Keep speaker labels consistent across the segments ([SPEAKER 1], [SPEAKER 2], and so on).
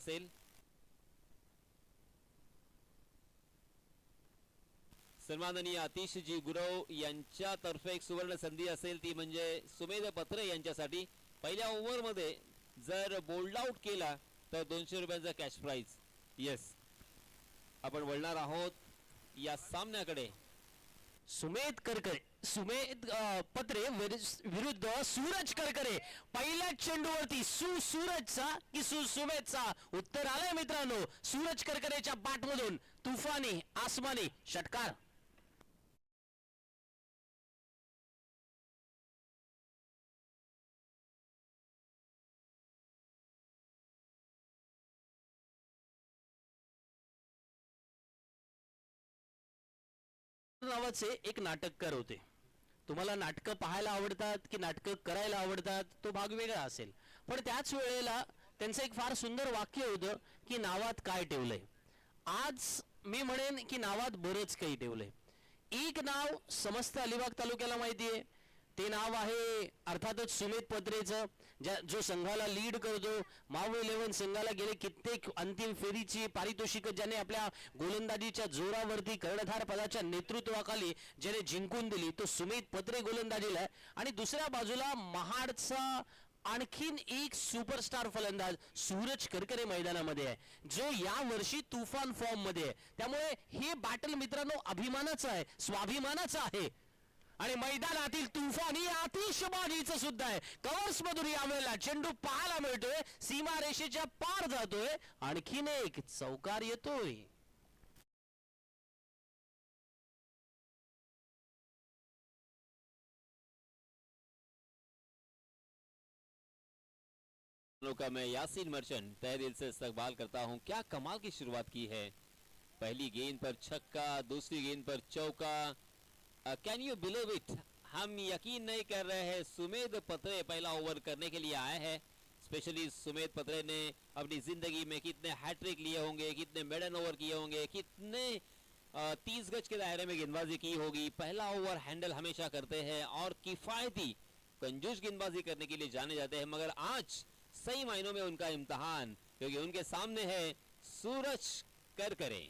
[SPEAKER 1] असेल. सन्माननीय आतिशजी गुरव यांच्यातर्फे एक सुवर्ण संधी असेल, ती म्हणजे सुमेध पत्रे यांच्यासाठी. पहिल्या ओव्हरमध्ये जर बोल्ड आउट केला तर 200 रुपयांचा कॅश प्राइज. येस, आपण वळणार आहोत या सामन्याकडे.
[SPEAKER 2] सुमेध पत्रे विरुद्ध सूरज करकरे. पहिल्या चेंडूवरती सूरजचा की सुमेधचा उत्तर आलंय मित्रांनो. सूरज करकरेच्या बॅटमधून तुफानी आसमानी षटकार. नावाचे एक नाटककार होते. तुम्हाला नाटकं पाहायला आवडतात की नाटकं करायला आवडतात तो भाग वेगळा असेल, पण त्याच वेळेला त्यांचं एक फार सुंदर वाक्य होतं की नावात काय ठेवलंय. आज मी म्हणेन की नावात बरंच काही ठेवलंय. एक नाव समस्त अलिबाग तालुक्याला माहिती आहे. ते नाव आहे अर्थातच सुमेध पत्रेचं, जो संघाला लीड करतो. मावळ 11 संघाला गेले कित्येक अंतिम फेरीची पारितोषिक ज्याने आपल्या गोलंदाजीच्या जोरावरती कर्णधार पदाच्या नेतृत्वाखाली ज्याने जिंकून दिली तो सुमेध पत्रे गोलंदाजीला. आणि दुसऱ्या बाजूला महाडचा आणखीन एक सुपरस्टार फलंदाज सूरज करकरे मैदानामध्ये आहे, जो या वर्षी तुफान फॉर्म मध्ये आहे. त्यामुळे हे बॅटल मित्रांनो अभिमानाचं आहे, स्वाभिमानाचं आहे. आणि मैदानातील तुफानी आतिशबाजीचं सुद्धा आहे. कव्हर्स मधून यावेळेला चेंडू पाहायला मिळतोय, सीमा रेषेच्या पार जातोय, आणखीन एक चौकार येतोय.
[SPEAKER 1] का मैं यासीन मर्चेंट तहे दिल से इस्तकबाल करता हूं. क्या कमाल की शुरुआत की है. पहली गेंद पर छक्का, दूसरी गेंद पर चौका. कैन यू बिलीव इट, हम यकीन नहीं कर रहे हैं. सुमेध पत्रे पहला ओवर करने के लिए आए हैं. स्पेशली सुमेध पत्रे ने अपनी जिंदगी में कितने हैट्रिक लिए होंगे, कितने मेडन ओवर किए होंगे, कितने 30 गज के दायरे में गेंदबाजी की होगी. पहला ओवर हैंडल हमेशा करते हैं और किफायती कंजूस गेंदबाजी करने के लिए जाने जाते हैं. मगर आज सही मायनों में उनका इम्तिहान, क्योंकि उनके सामने है सूरज करकरे.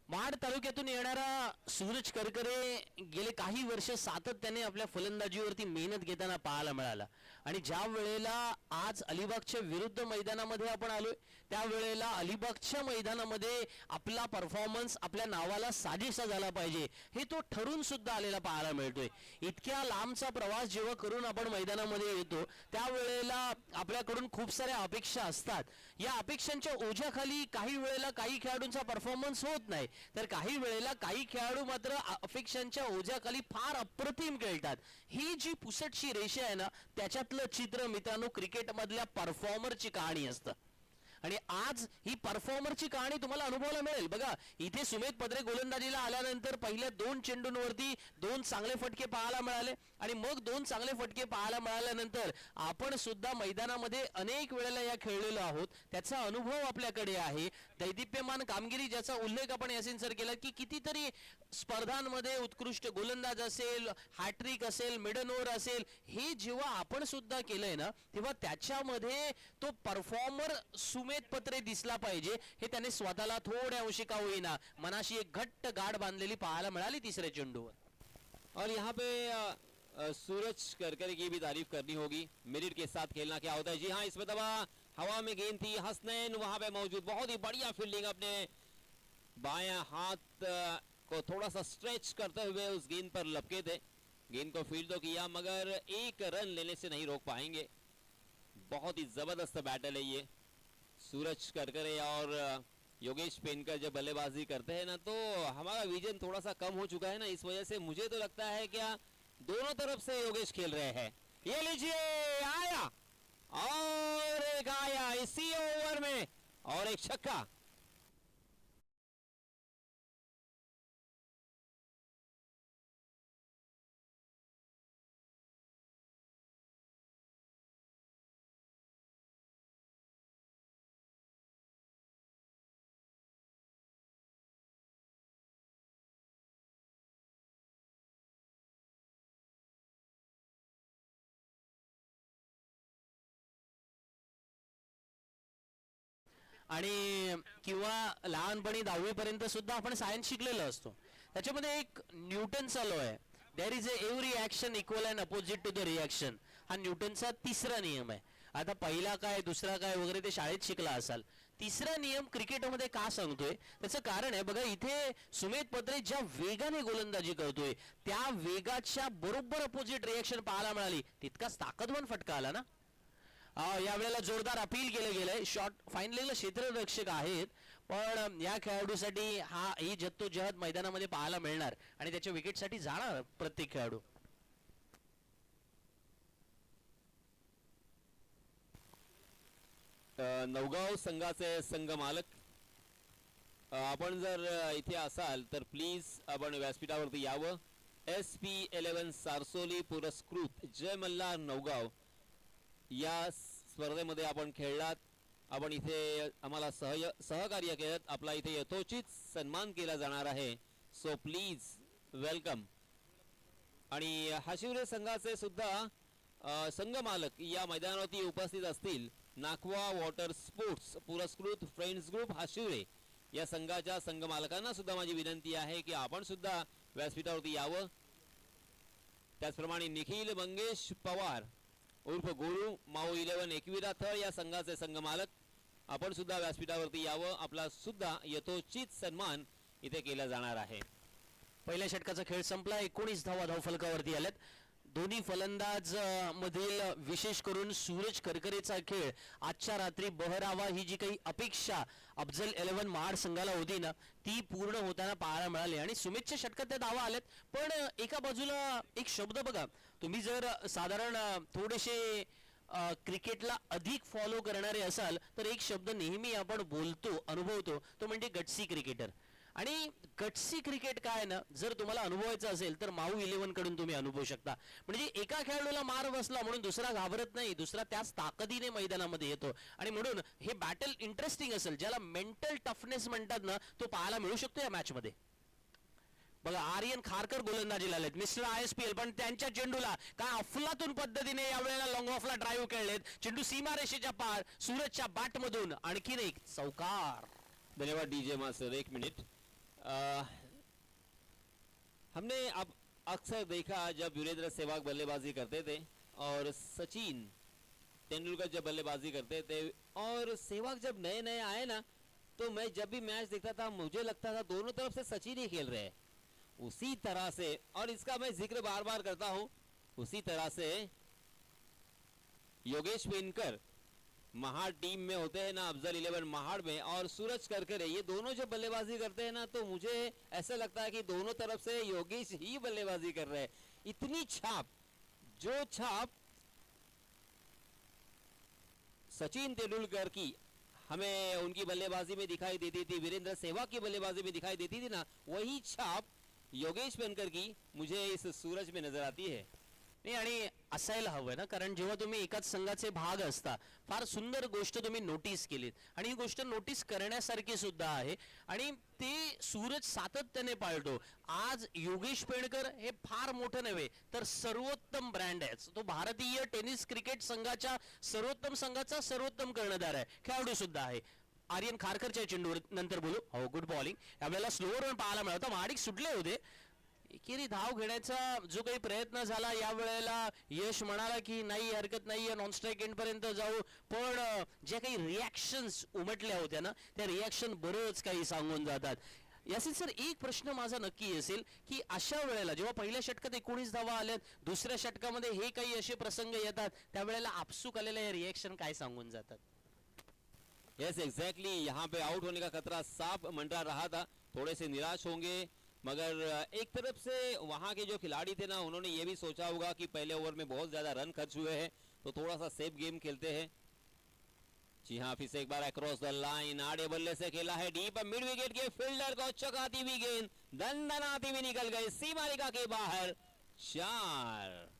[SPEAKER 2] महाड तालुक्यातून येणारा सूरज करकरे गेले काही वर्ष सातत्याने आपल्या फलंदाजीवरती मेहनत घेताना पाहायला मिळाला. आणि ज्या वेळेला आज अलिबागच्या विरुद्ध मैदानामध्ये आपण आलोय त्या वेळेला अलिबागच्या मैदानामध्ये आपला परफॉर्मन्स आपल्या नावाला साजेसा झाला पाहिजे हे तो ठरून सुद्धा आलेला पाहायला मिळतोय. इतक्या लांबचा प्रवास जेव्हा करून आपण मैदानामध्ये येतो त्यावेळेला आपल्याकडून खूप साऱ्या अपेक्षा असतात. या अपेक्षांच्या ओझ्याखाली काही वेळेला काही खेळाडूंचा परफॉर्मन्स होत नाही, तर काही वेळेला काही खेळाडू मात्र अपेक्षांच्या ओझ्याखाली फार अप्रतिम खेळतात. ही जी पुसटशी रेषा आहे ना त्याच्यातलं चित्र मित्रांनो क्रिकेट मधल्या परफॉर्मरची कहाणी असतं. आणि आज ही परफॉर्मरची कहाणी तुम्हाला अनुभवायला मिळेल. बघा इथे सुमेध पत्रे गोलंदाजीला आल्यानंतर पहिल्या 2 चेंडूंवरती 2 चांगले फटके पाहायला मिळाले आणि मग 2 चांगले फटके पाहायला मिळाल्यानंतर आपण सुद्धा मैदानामध्ये अनेक वेळेला या खेळलेलो आहोत, त्याचा अनुभव आपल्याकडे आहे. दैदिप्यमान कामगिरी ज्याचा उल्लेख आपण यासीन सर केला की कितीतरी स्पर्धांमध्ये उत्कृष्ट गोलंदाज असेल, हॅट्रिक असेल, मिडन ओव्हर असेल, हे जेव्हा आपण सुद्धा केलंय ना तेव्हा त्याच्यामध्ये तो परफॉर्मर सुमेध पत्रे दिसला पाहिजे हे त्याने स्वतःला थोड्या अंशी का होईना मनाशी एक घट्ट गाठ बांधलेली पाहायला मिळाली तिसऱ्या चेंडूवर.
[SPEAKER 1] और यहाँ पे सूरज करकरे की भी तारीफ करनी होगी. मेरिट के साथ खेलना क्या होता है. जी हाँ, इसमें दबा हवा में गेंद थी, हसनैन वहां पे मौजूद, बहुत ही बढ़िया फील्डिंग. अपने बायां हाथ को थोड़ा सा स्ट्रेच करते हुए उस गेंद पर लपके थे. गेंद को फील्ड तो किया मगर एक रन लेने से नहीं रोक पाएंगे. बहुत ही जबरदस्त बैटल है ये. सूरज करकरे और योगेश पेनकर जब बल्लेबाजी करते हैं ना तो हमारा विजन थोड़ा सा कम हो चुका है ना, इस वजह से मुझे तो लगता है क्या दोनों तरफ से योगेश खेल रहे हैं. ये लीजिए, आया और एक आया इसी ओवर में और एक छक्का.
[SPEAKER 2] आणि किंवा लहानपणी 10वी पर्यंत सुद्धा आपण सायन्स शिकलेलो असतो. त्याच्यामध्ये एक न्यूटनचा लॉ आहे, there is every action equal and opposite to the reaction. हा न्यूटनचा तिसरा नियम आहे. आता पहिला काय दुसरा काय वगैरे ते शाळेत शिकला असाल. तिसरा नियम क्रिकेटमध्ये का सांगतोय त्याचं कारण आहे बघा. इथे सुमित पत्रे ज्या वेगाने गोलंदाजी करतोय त्या वेगाच्या बरोबर अपोजिट रिॲक्शन पाहायला मिळाली. तितकाच ताकदवान फटका आला ना. यावेळेला जोरदार अपील केलं गेलंय. शॉट फाईन लेगला क्षेत्ररक्षक आहेत, पण या खेळाडूसाठी ही जद्दोजहद मैदानामध्ये पाहायला मिळणार आणि त्याच्या विकेटसाठी जाणार प्रत्येक खेळाडू.
[SPEAKER 1] नवगाव संघाचे संघ मालक, आपण जर इथे असाल तर प्लीज आपण व्यासपीठावरती यावं. SP11 सारसोली पुरस्कृत जय मल्हार नवगाव या स्पर्धेमध्ये आपण खेळलात. आपण इथे आम्हाला सहकार्य केलं. आपला इथे यथोचित सन्मान केला जाणार आहे. So please welcome. आणि हाशिवरे संघाचे सुद्धा संघ मालक या मैदानावरती उपस्थित असतील. नाखवा वॉटर स्पोर्ट्स पुरस्कृत फ्रेंड्स ग्रुप हाशिवरे या संघाच्या संघ मालकांना सुद्धा माझी विनंती आहे की आपण सुद्धा व्यासपीठावरती यावं. त्याचप्रमाणे निखिल मंगेश पवार उर्फ गोरू माऊ 11 एकविरा थळ या संघाचे संघ मालक, आपण सुद्धा व्यासपीठावरती यावं. आपला सुद्धा यथोचित सन्मान इथे केला जाणार आहे.
[SPEAKER 2] पहिल्या षटकाचा खेळ संपला. 19 धावा धावफलकावरती आल्यात. दोन्ही फलंदाज मधील विशेष करून सूरज करकरेचा खेळ आजच्या रात्री बहरावा ही जी काही अपेक्षा अफजल 11 महाड संघाला होती ना ती पूर्ण होताना पाहायला मिळाली. आणि सुमितच्या षटकात त्या धावा आल्यात. पण एका बाजूला एक शब्द बघा, तुम्ही जर साधारण थोडेसे क्रिकेटला अधिक फॉलो करणारे असाल तर एक शब्द नेहमी आपण बोलतो अनुभवतो तो म्हणजे गटसी क्रिकेटर. आणि गटसी क्रिकेट काय ना, जर तुम्हाला अनुभवायचं असेल तर माऊ 11 कडून तुम्ही अनुभवू शकता. म्हणजे एका खेळाडूला मार बसला म्हणून दुसरा घाबरत नाही, दुसरा त्याच ताकदीने मैदानामध्ये येतो. आणि म्हणून हे बॅटल इंटरेस्टिंग असेल, ज्याला मेंटल टफनेस म्हणतात ना, तो पाहायला मिळू शकतो या मॅच मध्ये. बघा आर्यन खारकर गोलंदाजीला आलेत, मिस्टर ISPL, पण त्यांच्या चेंडूला काय अफलातून पद्धतीने यावेळेला लॉंग ऑफला ड्राईव्ह खेळलेत. चेंडू सीमारेषेच्या पार, सूरजच्या बॅट मधून आणखीन एक चौकार.
[SPEAKER 1] धन्यवाद डीजे मास्टर. एक मिनट. हमने अब अक्सर देखा जब वीरेंद्र सहवाग बल्लेबाजी करते थे और सचिन तेंदुलकर जब बल्लेबाजी करते थे और सहवाग जब नए नए आए ना, तो मैं जब भी मैच देखता था मुझे लगता था दोनों तरफ से सचिन ही खेल रहे हैं. उसी तरह से, और इसका मैं जिक्र बार बार करता हूं, उसी तरह से योगेश वेनकर महाड़ टीम में होते हैं ना, अफजल 11 महाड़ में, और सूरज करकरे, ये दोनों जब बल्लेबाजी करते हैं ना तो मुझे ऐसा लगता है कि दोनों तरफ से योगेश ही बल्लेबाजी कर रहे हैं. इतनी छाप, जो छाप सचिन तेंदुलकर की हमें उनकी बल्लेबाजी में दिखाई देती थी, वीरेंद्र सहवाग की बल्लेबाजी में दिखाई देती थी ना, वही छाप योगेश वेनकर की मुझे इस सूरज में नजर आती है.
[SPEAKER 2] नाही आणि असायला हवं ना, कारण जेव्हा तुम्ही एकाच संघाचे भाग असता फार सुंदर गोष्ट तुम्ही नोटीस केलीत आणि ही गोष्ट नोटीस करण्यासारखी सुद्धा आहे आणि ते सूरज सातत्याने पाळतो. आज योगेश पेणकर हे फार मोठं नव्हे तर सर्वोत्तम ब्रँड आहे. तो भारतीय टेनिस क्रिकेट संघाच्या सर्वोत्तम संघाचा सर्वोत्तम कर्णधार आहे, खेळाडू सुद्धा आहे. आर्यन खारकरच्या चेंडूवर नंतर बोलू. हो, गुड बॉलिंग. यावेळेला स्लोअर रन पाहायला मिळाला. माडिक सुटले होते. एकेरी धाव घेण्याचा जो काही प्रयत्न झाला यावेळेला यश म्हणाला की नाही हरकत नाहीये, नॉन स्ट्राईक एंड पर्यंत जाऊ. पण जे काही रिॲक्शन्स उमटल्या होत्या ना त्या रिॲक्शन बरंच काही सांगून जातात. यासिन सर, एक प्रश्न माझा नक्की असेल की अशा वेळेला जेव्हा पहिल्या षटकात 19 धावा आल्यात, दुसऱ्या षटकामध्ये हे काही असे प्रसंग येतात, त्यावेळेला आपसूक आलेल्या रिॲक्शन काय सांगून जातात?
[SPEAKER 1] यस एग्जैक्टली, यहाँ पे आउट होने का खतरा साफ मंडरा रहा था. थोड़े से निराश होंगे, मगर एक तरफ से वहां के जो खिलाड़ी थे ना उन्होंने ये भी सोचा होगा कि पहले ओवर में बहुत ज्यादा रन खर्च हुए हैं तो थोड़ा सा सेफ गेम खेलते हैं. जी हाँ, फिर से एक बार अक्रॉस द लाइन आड़े बल्ले से खेला है डीप मिड विकेट के फील्डर को चकाती हुई गेंद दंदनाती हुई निकल गई सीमारेखा के बाहर. 4.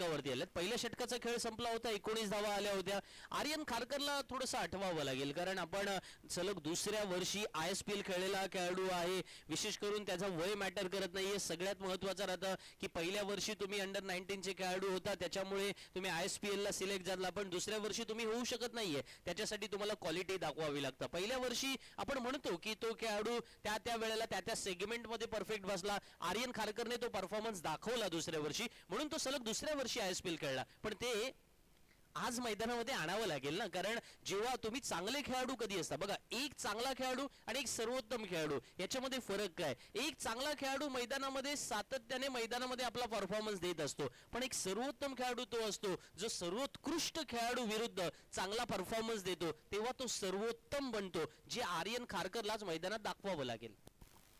[SPEAKER 2] षटकावरती आलेत. पहिल्या षटकाचा खेळ संपला होता, 19 धावा आल्या होत्या. आर्यन खारकरला थोडंसं आठवावं लागेल, कारण आपण सलग दुसऱ्या वर्षी ISPL खेळलेला खेळाडू आहे. विशेष करून त्याचं वय मॅटर करत नाहीये. सगळ्यात महत्त्वाचं राहतं की पहिल्या वर्षी तुम्ही अंडर 19 चे खेळाडू होता, त्याच्यामुळे तुम्ही ISPL ला सिलेक्ट झाला, पण दुसऱ्या वर्षी तुम्ही होऊ शकत नाहीये. त्याच्यासाठी तुम्हाला क्वालिटी दाखवावी लागतं. पहिल्या वर्षी आपण म्हणतो की तो खेळाडू त्या वेळेला त्या सेगमेंट मध्ये परफेक्ट बसला. आर्यन खारकरने तो परफॉर्मन्स दाखवला दुसऱ्या वर्षी, म्हणून तो सलग दुसऱ्या वर्षी ISPL खेळला. पण ते आज मैदानामध्ये आणावं लागेल ना, कारण जेव्हा तुम्ही चांगले खेळाडू कधी असता बघा, एक चांगला खेळाडू आणि एक सर्वोत्तम खेळाडू याच्यामध्ये फरक काय. एक चांगला खेळाडू मैदानामध्ये सातत्याने मैदानामध्ये आपला परफॉर्मन्स देत असतो, पण एक सर्वोत्तम खेळाडू तो असतो जो सर्वोत्कृष्ट खेळाडू विरुद्ध चांगला परफॉर्मन्स देतो, तेव्हा तो सर्वोत्तम बनतो, जे आर्यन खारकरलाच मैदानात दाखवावं लागेल.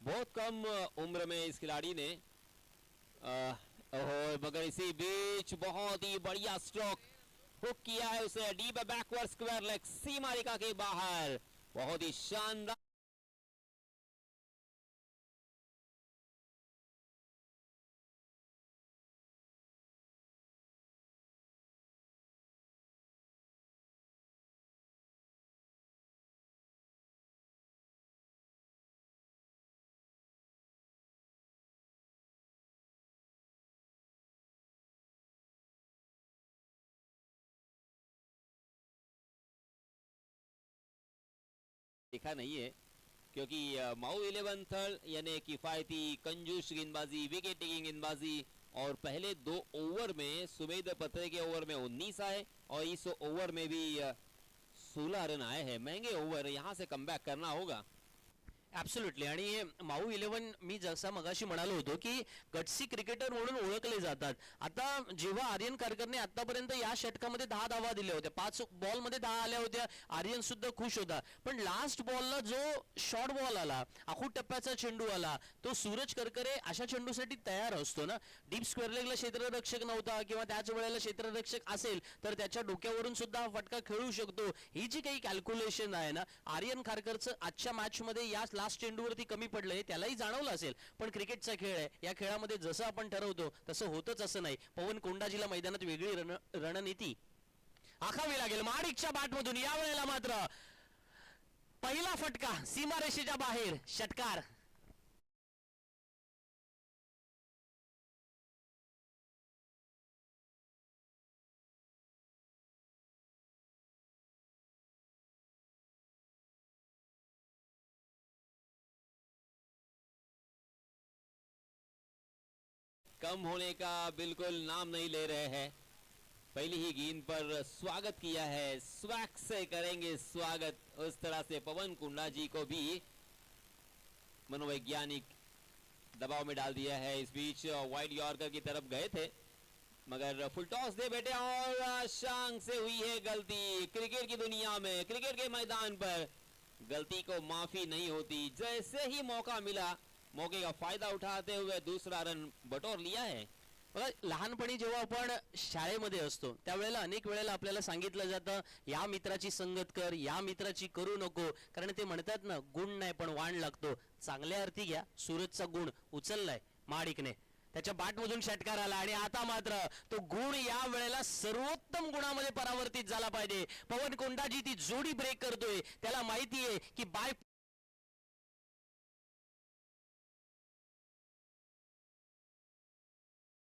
[SPEAKER 1] बहुत कम उम्र में इस खिलाड़ी ने मगर इसी बीच बहुत ही बढ़िया स्ट्रोक हुक किया है उसे डीप बैकवर्ड स्क्वायर लेग सीमा रेखा के बाहर. बहुत ही शानदार देखा नहीं है, क्योंकि माऊ 11 थर्ड यानी किफायती कंजूस गेंदबाजी, विकेट टेकिंग गेंदबाजी, और पहले 2 ओवर में सुमेध पत्रे के ओवर में 19 आए और इस ओवर में भी 16 रन आए हैं. महंगे ओवर, यहाँ से कमबॅक करना होगा.
[SPEAKER 2] ऍब्सोल्युटली. आणि माऊ 11 मी जसा मगाशी म्हणालो होतो की गटसी क्रिकेटर म्हणून ओळखले जातात. आता जेव्हा आर्यन खारकरने आतापर्यंत या षटकामध्ये 10 धावा दिल्या होत्या, 5 बॉल मध्ये 10 आल्या होत्या, आर्यन सुद्धा खुश होता. पण लास्ट बॉलला जो शॉर्ट बॉल आला, आखूड टप्प्याचा चेंडू आला, तो सूरज करकरे अशा चेंडूसाठी तयार असतो ना. डीप स्क्वेअर लेगला क्षेत्ररक्षक नव्हता किंवा त्याच वेळेला क्षेत्ररक्षक असेल तर त्याच्या डोक्यावरून सुद्धा हा फटका खेळू शकतो. ही जी काही कॅल्क्युलेशन आहे ना, आर्यन खारकरचं आजच्या मॅच मध्ये या लास्ट चेंडूवरती कमी पडलंय, त्यालाही जाणवलं असेल. पण क्रिकेटचा खेळ आहे, या खेळामध्ये जसं आपण ठरवतो तसं होतच असं नाही. पवन कोंडाजीला मैदानात वेगळी रणनीती आखावी लागेल. माडिकच्या बॅटमधून या वेळेला मात्र पहिला फटका सीमारेषेच्या बाहेर, षटकार.
[SPEAKER 1] कम होने का बिल्कुल नाम नहीं ले रहे हैं. पहली ही गेंद पर स्वागत किया है, स्वैग से करेंगे स्वागत. उस तरह से पवन कुंडा जी को भी मनोवैज्ञानिक दबाव में डाल दिया है. इस बीच वाइड यॉर्कर की तरफ गए थे मगर फुल टॉस दे बैठे और शांग से हुई है गलती. क्रिकेट की दुनिया में, क्रिकेट के मैदान पर गलती को माफी नहीं होती. जैसे ही मौका मिला, मौके का फायदा उठाते हुए दूसरा रन बटोर लिया है.
[SPEAKER 2] लहानपणी जेव्हा आपण शाळेमध्ये असतो त्यावेळेला अनेक वेळेला आपल्याला सांगितलं जातं, या मित्राची संगत कर, या मित्राची करू नको, कारण ते म्हणतात ना, गुण नाही पण वाण लागतो. चांगल्या अर्थी घ्या, सूरजचा गुण उचललाय माडिकने, त्याच्या बॅटमधून षटकार आला आणि आता मात्र तो गुण या वेळेला सर्वोत्तम गुणामध्ये परावर्तित झाला पाहिजे. पवन कोंडाजी ती जोडी ब्रेक करतोय, त्याला माहिती आहे की बाय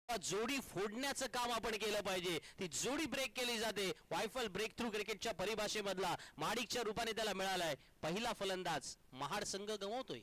[SPEAKER 2] जोडी फोडण्याचं काम आपण केलं पाहिजे. ती जोडी ब्रेक केली जाते. वायफल ब्रेक थ्रू क्रिकेटच्या परिभाषेमधला माडिकच्या रूपाने त्याला मिळालाय. पहिला फलंदाज महाड संघ गमावतोय.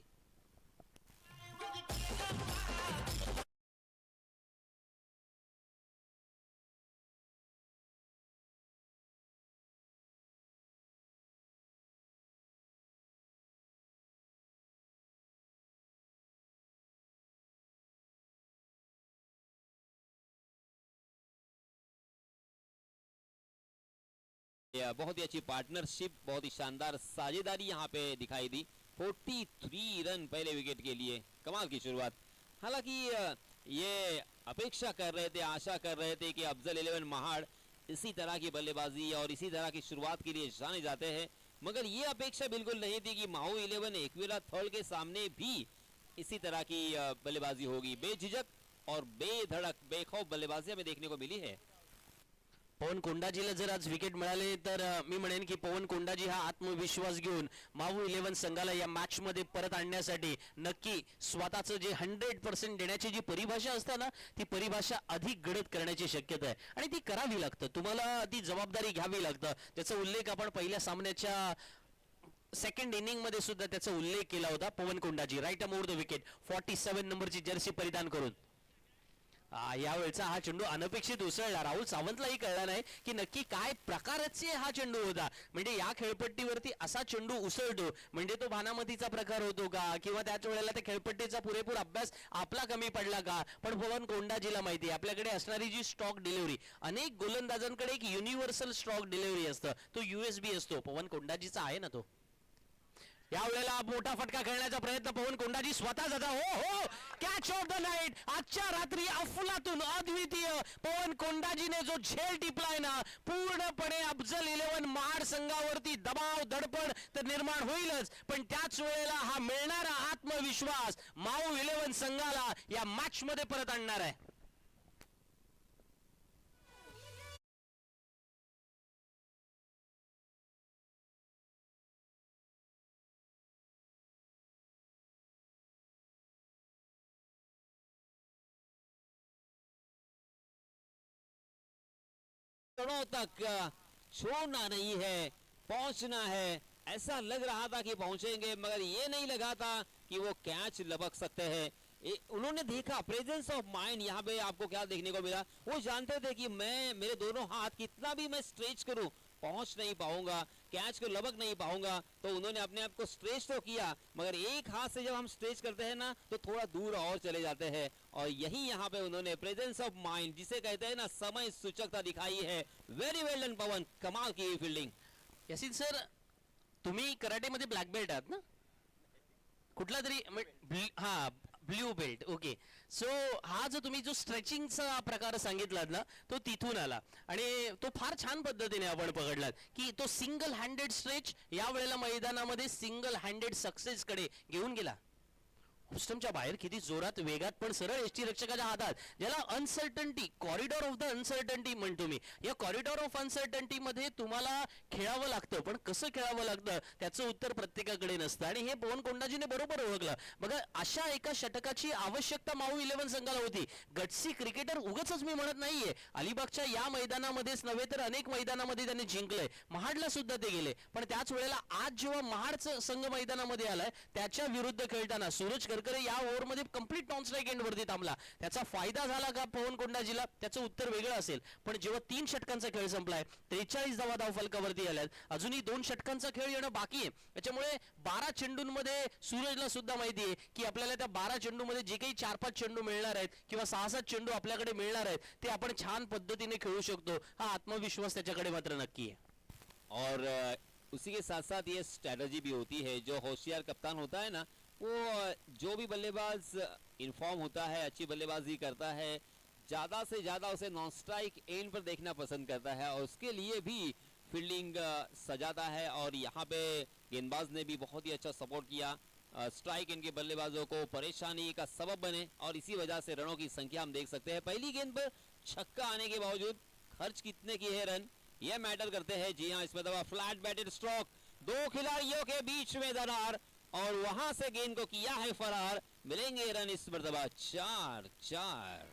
[SPEAKER 1] बहुत ही अच्छी पार्टनरशिप, बहुत ही शानदार साझेदारी यहाँ पे दिखाई दी. 43 रन पहले विकेट के लिए, कमाल की शुरुआत. हालांकि ये अपेक्षा कर रहे थे, आशा कर रहे थे कि अफजल 11 महाड़ इसी तरह की बल्लेबाजी और इसी तरह की शुरुआत के लिए जाने जाते हैं, मगर ये अपेक्षा बिल्कुल नहीं थी कि माहू 11 एकविरा थर्ड के सामने भी इसी तरह की बल्लेबाजी होगी. बेझिझक और बेधड़क बेखौफ बल्लेबाजी हमें देखने को मिली है।
[SPEAKER 2] पवन कोंडाजीला जर आज विकेट मिळाले तर मी म्हणेन की पवन कोंडाजी हा आत्मविश्वास घेऊन मावू 11 संघाला या मॅच मध्ये परत आणण्यासाठी नक्की स्वतःचं जे 100% देण्याची जी परिभाषा असते ना ती परिभाषा अधिक गडद करण्याची शक्यता आहे आणि ती करावी लागतं. तुम्हाला ती जबाबदारी घ्यावी लागतं. त्याचा उल्लेख आपण पहिल्या सामन्याच्या सेकंड इनिंग मध्ये सुद्धा त्याचा उल्लेख केला होता. Pavan Kondaji right arm over the wicket 47 नंबरची जर्सी परिधान करून यावेळचा हा चेंडू अनपेक्षित उसळला. राहुल सावंतलाही कळला नाही की नक्की काय प्रकारचे हा चेंडू होता. म्हणजे या खेळपट्टीवरती असा चेंडू उसळतो म्हणजे तो भानामतीचा प्रकार होतो का किंवा त्याच वेळेला त्या खेळपट्टीचा पुरेपूर अभ्यास आपला कमी पडला का. पण पवन कोंडाजीला माहिती आपल्याकडे असणारी जी स्टॉक डिलिव्हरी अनेक गोलंदाजांकडे एक युनिव्हर्सल स्टॉक डिलिव्हरी असतं. तो USB असतो. पवन कोंडाजीचा आहे ना तो. यावेळेला मोठा फटका खेळण्याचा प्रयत्न पवन कोंडाजी स्वतः जाता. हो हो कॅच ऑफ द नाईट. आजच्या रात्री अफलातून अद्वितीय पवन कोंडाजीने जो झेल टिपलाय ना पूर्णपणे अफजल 11 महाड संघावरती दबाव दडपण तर निर्माण होईलच पण त्याच वेळेला हा मिळणारा आत्मविश्वास माऊ 11 संघाला या मॅच मध्ये परत आणणार आहे.
[SPEAKER 1] रनों तक छोड़ना नहीं है, पहुंचना है. ऐसा लग रहा था कि पहुंचेंगे मगर ये नहीं लगा था कि वो कैच लपक सकते हैं. उन्होंने देखा प्रेजेंस ऑफ माइंड. यहाँ पे आपको क्या देखने को मिला, वो जानते थे कि मैं मेरे दोनों हाथ कितना भी मैं स्ट्रेच करूं पहुंच नहीं पाऊंगा, कैच को लपक नहीं पाऊंगा. तो उन्होंने अपने आप को स्ट्रेच तो किया मगर एक हाथ से जब हम स्ट्रेच करते हैं ना तो थोड़ा दूर और चले जाते हैं. और यही यहाँ पे उन्होंने प्रेजेंस ऑफ माइंड जिसे कहते हैं ना समय सूचकता दिखाई है. वेरी वेल डन पवन, कमाल की फील्डिंग.
[SPEAKER 2] यासिन सर तुम्ही कराटे मध्ये ब्लॅक बेल्ट आहात ना कुठला तरी हा ब्ल्यू बेल्ट. ओके सो हा जो तुम्ही जो स्ट्रेचिंगचा प्रकार सांगितलात ना तो तिथून आला आणि तो फार छान पद्धतीने आपण पकडलात की तो सिंगल हँडेड स्ट्रेच या वेळेला मैदानामध्ये सिंगल हँडेड सक्सेस कडे घेऊन गेला. सिस्टमच्या बाहेर किती जोरात वेगात पण सरळ एसटी रक्षकाच्या हातात ज्याला uncertainty corridor of the uncertainty म्हणतो मी. या कॉरिडॉर ऑफ अनसर्टन्टी मध्ये तुम्हाला खेळावं लागतं पण कसं खेळावं लागतं त्याचं उत्तर प्रत्येकाकडे नसतं आणि हे पवन कोंडाजीने बरोबर ओळखलं. बघा अशा एका षटकाची आवश्यकता माऊ 11 संघाला होती. गटसी क्रिकेटर उगाचच मी म्हणत नाहीये. अलिबागच्या या मैदानामध्येच नव्हे तर अनेक मैदानामध्ये त्यांनी जिंकलंय. महाडला सुद्धा ते गेले पण त्याच वेळेला आज जेव्हा महाडचा संघ मैदानामध्ये आलाय त्याच्या विरुद्ध खेळताना सूरज करकरे या ओव्हरमध्ये कंप्लीट नॉन स्ट्राईक एंड वरती थांबला. त्याचा फायदा झाला का पवन कोंडाजीला त्याचं उत्तर वेगळं असेल. पण जेव्हा 3 षटकांचा खेळ संपलाय 43 धावा धावफलकावरती आल्यात अजूनही 2 षटकांचा खेळ येणं बाकी आहे. त्याच्यामुळे 12 चेंडूंमध्ये सूरजला सुद्धा माहिती आहे की आपल्याला त्या 12 चेंडूमध्ये जे काही 4-5 चेंडू मिळणार आहेत किंवा 6-7 चेंडू आपल्याकडे मिळणार आहेत ते आपण छान पद्धतीने खेळू शकतो. हा आत्मविश्वास त्याच्याकडे मात्र नक्की आहे.
[SPEAKER 1] और उसी के साथ साथ ये स्ट्रेटजी भी होती है. जो होशियार कप्तान होता है ना वो जो भी बल्लेबाज इन्फॉर्म होता है अच्छी बल्लेबाजी करता है ज्यादा से ज्यादा उसे नॉन स्ट्राइक एंड पर देखना पसंद करता है और उसके लिए भी फील्डिंग सजाता है. और यहाँ पे गेंदबाज ने भी बहुत ही अच्छा सपोर्ट किया. स्ट्राइक इनके बल्लेबाजों को परेशानी का सबब बने और इसी वजह से रनों की संख्या हम देख सकते हैं. पहली गेंद पर छक्का आने के बावजूद खर्च कितने किए हैं रन ये मैटर करते हैं. जी हाँ इसमें दबा फ्लैट बैटेड स्ट्रोक 2 खिलाड़ियों के बीच में दरार और वहां से गेंद को किया है फरार. मिलेंगे रन इस मरतबा 4-4.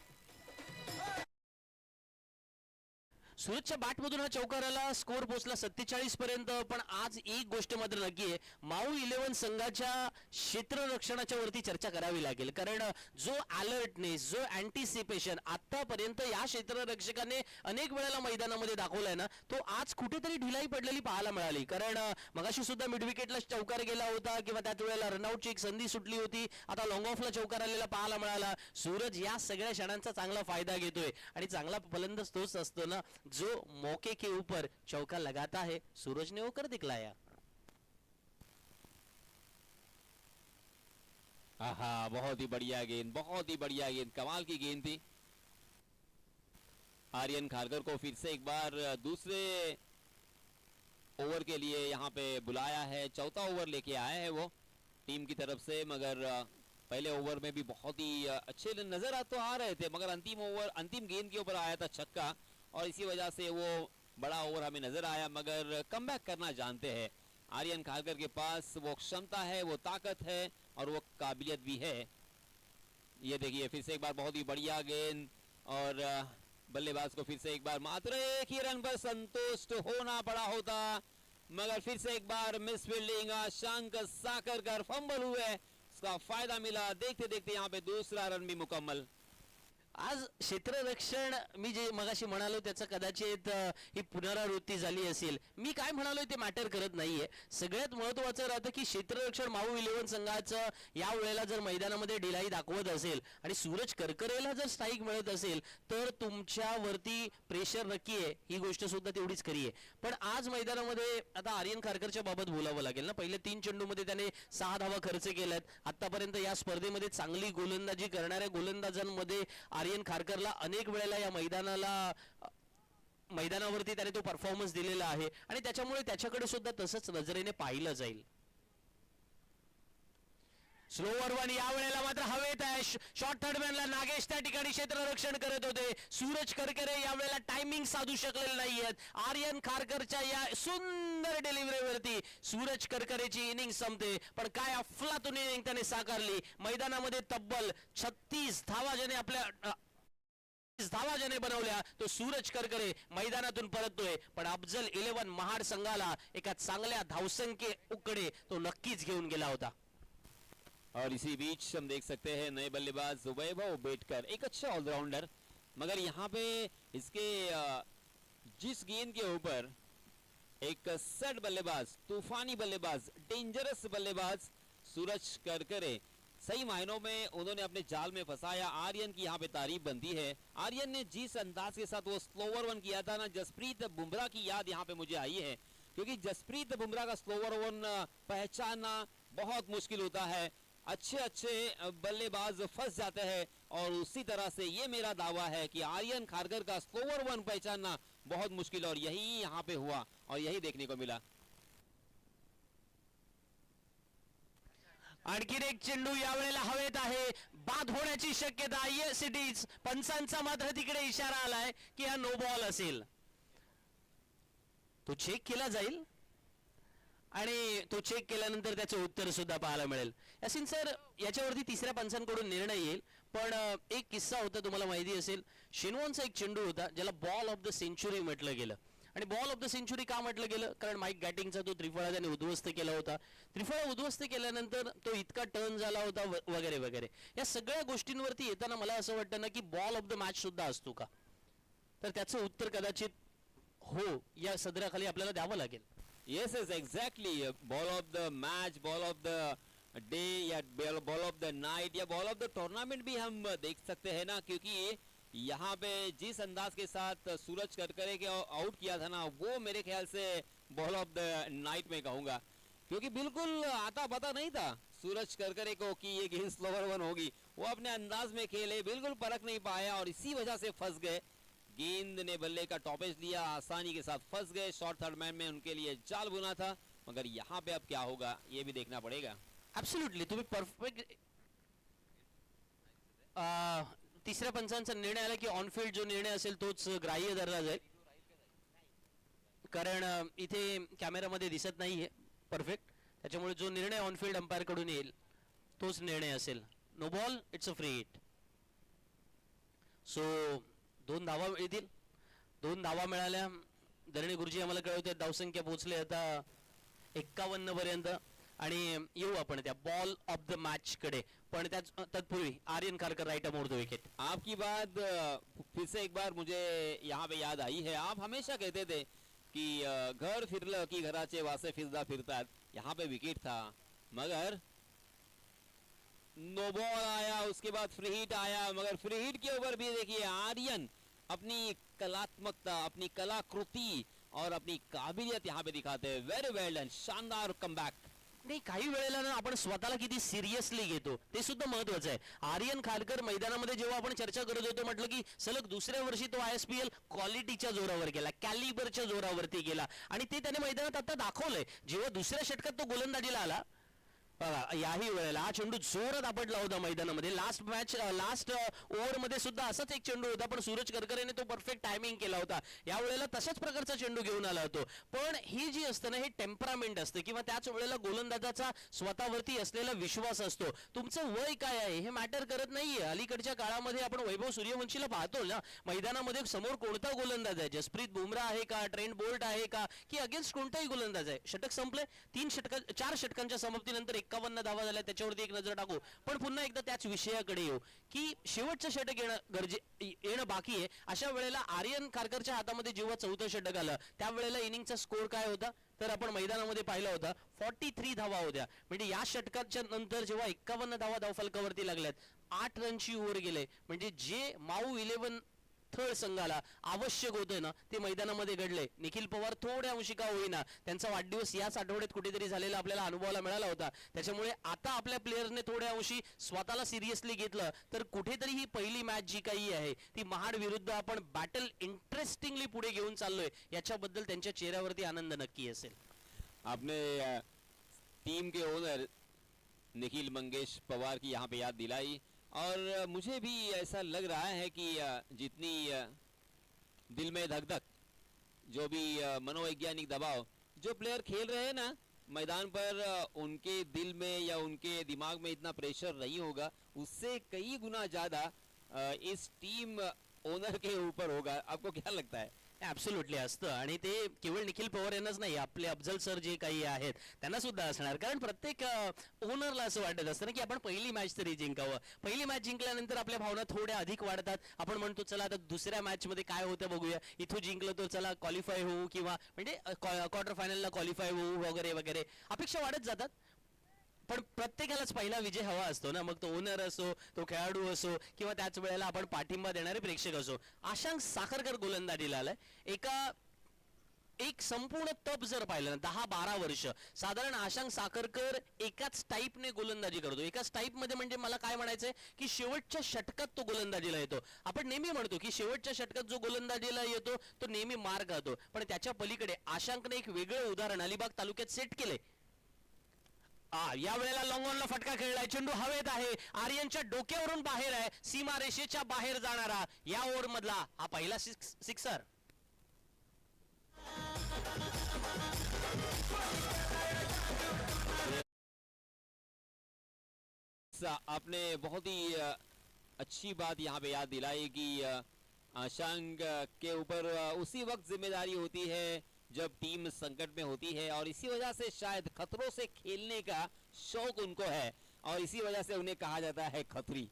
[SPEAKER 2] सूरजच्या बॅटमधून हा चौकार आला. स्कोर पोहोचला 47 पर्यंत. पण आज एक गोष्ट मात्र नक्की आहे माऊ 11 संघाच्या क्षेत्ररक्षणाच्या वरती चर्चा करावी लागेल कारण जो अलर्टनेस जो अँटिसिपेशन आतापर्यंत या क्षेत्ररक्षकाने अनेक वेळेला मैदानामध्ये दाखवलाय ना तो आज कुठेतरी ढिलाई पडलेली पाहायला मिळाली. कारण मगाशी सुद्धा मिड विकेटला चौकार गेला होता किंवा त्याच वेळेला रनआउटची एक संधी सुटली होती. आता लॉंग ऑफला चौकार आलेला पाहायला मिळाला. सूरज या सगळ्या क्षणांचा चांगला फायदा घेतोय आणि चांगला फलंदाज तोच असतो ना जो मौके के ऊपर चौका लगाता है. सूरज ने वो कर दिखलाया.
[SPEAKER 1] आहा बहुत ही बढ़िया गेंद, बहुत ही बढ़िया गेंद, कमाल की गेंद थी. आर्यन खारकर को फिर से एक बार दूसरे ओवर के लिए यहाँ पे बुलाया है. चौथा ओवर लेके आए हैं वो टीम की तरफ से मगर पहले ओवर में भी बहुत ही अच्छे नजर तो आ रहे थे, मगर अंतिम गेंद के ऊपर आया था छक्का और इसी वजह से वो बड़ा ओवर हमें नजर आया। मगर कमबैक करना जानते हैं, आर्यन खारकर के पास वो क्षमता है, वो ताकत है और वो काबिलियत भी है। ये देखिए फिर से एक बार बहुत ही बढ़िया गेंद और बल्लेबाज को फिर से एक बार मात्र एक ही रन पर संतुष्ट होना पड़ा होता, मगर फिर से एक बार मिस फील्डिंग, शंक साकरकर फंबल हुए, उसका फायदा मिला। देखते देखते यहाँ पे दूसरा रन भी मुकम्मल।
[SPEAKER 2] आज क्षेत्ररक्षण मी जे मगाशी म्हणालो त्याचं कदाचित ही पुनरावृत्ती झाली असेल। मी काय म्हणालो ते मॅटर करत नाहीये, सगळ्यात महत्त्वाचं राहतं की क्षेत्ररक्षण माऊ 11 संघाचं या वेळेला जर मैदानामध्ये ढिलाई दाखवत असेल आणि सूरज करकरेला जर स्ट्राईक मिळत असेल तर तुमच्यावरती प्रेशर नक्की आहे, ही गोष्ट सुद्धा तेवढीच खरी आहे। पण आज मैदानामध्ये आता आर्यन खारकरच्या बाबत बोलावं लागेल ना। पहिले 3 चेंडूमध्ये त्याने 6 धावा खर्च केल्यात। आतापर्यंत या स्पर्धेमध्ये चांगली गोलंदाजी करणाऱ्या गोलंदाजांमध्ये आर्यन खारकरला अनेक वेळेला या मैदानावरती त्याने तो परफॉर्मन्स दिलेला आहे आणि त्याच्यामुळे त्याच्याकडे सुद्धा तसंच नजरेने पाहिलं जाईल। स्लोवर वन या वेळेला मात्र हवेत आहे। शॉर्ट थर्डमॅनला नागेश त्या ठिकाणी क्षेत्ररक्षण करत होते। सूरज करकरे या वेळेला टायमिंग साधू शकलेले नाहीयेत। आर्यन खारकरच्या या सुंदर डिलिव्हरीवरती सूरज करकरेची इनिंग संपते, पण काय अफलातून इनिंग त्याने साकारली। मैदानामध्ये तब्बल 36 धावा ज्याने बनवल्या तो सूरज करकरे मैदानातून परततोय, पण अफजल 11 महाड संघाला एका चांगल्या धावसंख्येकडे तो नक्कीच घेऊन गेला होता।
[SPEAKER 1] और इसी बीच हम देख सकते हैं नए बल्लेबाज वैभव बेटकर, एक अच्छा ऑलराउंडर, मगर यहाँ पे इसके जिस गेंद के ऊपर एक सेट बल्लेबाज, तूफानी बल्लेबाज, डेंजरस बल्लेबाज सूरज करकरे सही मायनों में उन्होंने अपने जाल में फंसाया। आर्यन की यहाँ पे तारीफ बनती है। आर्यन ने जिस अंदाज के साथ वो स्लोवर वन किया था ना, जसप्रीत बुमराह की याद यहाँ पे मुझे आई है, क्योंकि जसप्रीत बुमराह का स्लोवर वन पहचानना बहुत मुश्किल होता है। अच्छे बल्लेबाज फंस जाते हैं और उसी तरह से ये मेरा दावा है कि आर्यन खारकर का स्लोवर वन पहचानना बहुत मुश्किल, और यही यहाँ पे हुआ और यही देखने को मिला।
[SPEAKER 2] आणखीन एक चेंडू यावेळेला हवेत आहे, बाद होण्याची शक्यता। येस इट इज, पंचांचा मात्र तिकडे इशारा आलाय की हा नो बॉल असेल। तो चेक केला जाईल आणि तो चेक केल्यानंतर त्याचे उत्तर सुद्धा पाहायला मिळेल। यासिन सर, याच्यावरती तिसऱ्या पंचांकडून निर्णय येईल, पण एक किस्सा होता तुम्हाला माहिती असेल। शेनवॉनचा एक चेंडू होता ज्याला बॉल ऑफ द सेंचुरी म्हटलं गेलं, आणि बॉल ऑफ द सेंचुरी का म्हटलं गेलं, कारण माईक गॅटिंगचा तो त्रिफळा त्याने उद्ध्वस्त केला होता। त्रिफळा उद्ध्वस्त केल्यानंतर तो इतका टर्न झाला होता वगैरे वगैरे। या सगळ्या गोष्टींवरती येताना मला असं वाटतं ना की बॉल ऑफ द मॅच सुद्धा असतो का, तर त्याचं उत्तर कदाचित हो या सदराखाली आपल्याला द्यावं लागेल।
[SPEAKER 1] Yes, exactly. Ball of the match, ball of the day या ball of the night या ball of the tournament भी हम देख सकते हैं ना, क्योंकि यहाँ पे जिस अंदाज के साथ सूरज करकरे के आउट किया था ना, वो मेरे ख्याल से बॉल ऑफ द नाइट में कहूँगा, क्योंकि बिल्कुल आता पता नहीं था सूरज करकरे को कि ये गेंद स्लोवर वन होगी। वो अपने अंदाज में खेले, बिल्कुल परख नहीं पाया और इसी वजह से फंस गए। गेंद ने बल्ले का टॉपेज लिया, आसानी के साथ फंस गए। शॉर्ट थर्ड मैन में उनके लिए जाल बुना था, मगर यहाँ पे अब क्या होगा ये भी देखना पड़ेगा।
[SPEAKER 2] ऍब्सोल्युटली, तुम्ही परफेक्ट तिसऱ्या पंचांचा निर्णय आला की ऑनफील्ड जो निर्णय असेल तोच ग्राह्य धरला जाईल, कारण इथे कॅमेरामध्ये दिसत नाहीये परफेक्ट, त्याच्यामुळे जो निर्णय ऑनफील्ड अंपायर कडून येईल तोच निर्णय असेल। No ball, it's a free hit. So 2 धावा मिळतील। 2 धावा मिळाल्या। धरणी गुरुजी आम्हाला कळवते धावसंख्या पोहोचले आता 51 पर्यंत, आणि येऊ आपण त्या बॉल ऑफ द मॅच कडे, पण तत्पूर्वी आर्यन खारकर राइट मोड़ दो विकेट।
[SPEAKER 1] आपकी बात फिर से एक बार मुझे यहाँ पे याद आई है। आप हमेशा कहते थे कि घर फिरलं की घराचे वासे फिरदा फिरतात। यहाँ पे विकेट था, मगर नो बॉल आया, उसके बाद फ्री हिट आया, मगर फ्री हिट के ऊपर भी देखिए आर्यन अपनी कलात्मकता, अपनी कलाकृति और अपनी काबिलियत यहाँ पे दिखाते हैं। वेरी वेल डन, शानदार कमबॅक।
[SPEAKER 2] नाही, काही वेळेला ना आपण स्वतःला किती सिरियसली घेतो ते सुद्धा महत्त्वाचं आहे। आर्यन खारकर मैदानामध्ये जेव्हा आपण चर्चा करत होतो म्हटलं की सलग दुसऱ्या वर्षी तो ISPL क्वालिटीच्या जोरावर गेला, कॅलिबरच्या जोरावरती गेला, आणि ते त्याने मैदानात आता दाखवलंय। जेव्हा दुसऱ्या षटकात तो गोलंदाजीला आला बघा याही वेळेला हा चेंडू जोरात आपटला होता मैदानामध्ये. लास्ट ओव्हर मध्ये सुद्धा असाच एक चेंडू होता, पण सूरज करकरेने तो परफेक्ट टायमिंग केला होता. या वेळेला तशाच प्रकारचा चेंडू घेऊन आला होतो. पण ही जी असते ना, हे टेम्परामेंट असते किंवा त्याच वेळेला गोलंदाजाचा स्वतःवरती असलेला विश्वास असतो. तुमचं वय काय आहे हे मॅटर करत नाहीये. अलीकडच्या काळामध्ये आपण वैभव सूर्यवंशीला पाहतो ना, मैदानामध्ये समोर कोणता गोलंदाज आहे, जसप्रीत बुमराह आहे का, ट्रेंट बोल्ट आहे का, की अगेन्स्ट कोणताही गोलंदाज आहे. षटक संपले, 4 षटकांच्या समाप्तीनंतर 51 धावा झाल्या. त्याच्यावरती एक नजर टाकू, पण पुन्हा एकदा त्याच विषयाकडे येऊ की शेवटचं षटक येणं बाकी आहे. अशा वेळेला आर्यन खारकरच्या हातामध्ये जेव्हा चौथं षटक आलं, त्यावेळेला इनिंगचा स्कोर काय होता तर आपण मैदानामध्ये पाहिला होता 43 धावा होत्या. म्हणजे या षटकाच्या नंतर जेव्हा 51 धावा धावफलकावरती लागल्यात, 8 रनची ओव्हर गेले, म्हणजे जे माऊ 11 थर्ड संघाला आवश्यक होतं ना ते मैदानामध्ये घडले. निखिल पवार थोड्या अंशी का होईना त्यांचा वाढदिवस याच आठवड्यात कुठेतरी झालेला आपल्याला अनुभवाला मिळाला होता. त्याच्यामुळे आता आपल्या प्लेयरने थोड्या अंशी स्वतःला सिरियसली घेतलं तर कुठेतरी ही पहिली मॅच जी काही आहे ती महाड विरुद्ध आपण बॅटल इंटरेस्टिंगली पुढे घेऊन चाललोय याच्याबद्दल त्यांच्या चेहऱ्यावरती आनंद नक्की असेल.
[SPEAKER 1] आपने टीम के ओनर निखिल मंगेश पवार की यहाँ पे याद दिलाई, और मुझे भी ऐसा लग रहा है कि जितनी दिल में धक धक, जो भी मनोवैज्ञानिक दबाव जो प्लेयर खेल रहे हैं ना मैदान पर, उनके दिल में या उनके दिमाग में इतना प्रेशर नहीं होगा, उससे कई गुना ज्यादा इस टीम ओनर के ऊपर होगा. आपको क्या लगता है?
[SPEAKER 2] ऍब्सोल्युटली असतं, आणि ते केवळ निखिल पवार यांनाच नाही, आपले अफजल सर जे काही आहेत त्यांना सुद्धा असणार. कारण प्रत्येक ओनरला असं वाटत असतं ना की आपण पहिली मॅच तरी जिंकावं. पहिली मॅच जिंकल्यानंतर आपल्या भावना थोड्या अधिक वाढतात. आपण म्हणतो चला आता दुसऱ्या मॅच मध्ये काय होतं बघूया, इथं जिंकलं तर चला क्वालिफाय होऊ किंवा म्हणजे क्वार्टर फायनलला क्वालिफाय होऊ वगैरे वगैरे अपेक्षा वाढत जातात. पण प्रत्येकालाच पहिला विजय हवा असतो ना, मग तो ओनर असो, तो खेळाडू असो किंवा त्याच वेळेला आपण पाठिंबा देणारे प्रेक्षक असो. आशांक साखरकर गोलंदाजीला आलाय. एक संपूर्ण तप जर पाहिलं ना 10-12 वर्ष साधारण आशांक साखरकर एकाच टाईपने गोलंदाजी करतो. एकाच टाईप मध्ये म्हणजे मला काय म्हणायचंय की शेवटच्या षटकात तो गोलंदाजीला येतो. आपण नेहमी म्हणतो की शेवटच्या षटकात जो गोलंदाजीला येतो तो नेहमी मार खातो, पण त्याच्या पलीकडे आशांकने एक वेगळं उदाहरण अलिबाग तालुक्यात सेट केले. या वेळेला लॉंगॉनला फटका खेळलाय, चेंडू हवेत आहे, आर्यनच्या डोक्यावरून बाहेर आहे, सीमा रेषेच्या बाहेर जाणारा या ओव्हर मधला हा पहिला सिक्सर.
[SPEAKER 1] आपने बहुत ही अच्छी बात यहाँ पे याद दिलाई कि आशांक के ऊपर उसी वक्त जिम्मेदारी होती है जब टीम संकट में होती है, और इसी वजह से शायद खतरों से खेलने का शौक उनको है, और इसी वजह से उन्हें कहा जाता है खत्री.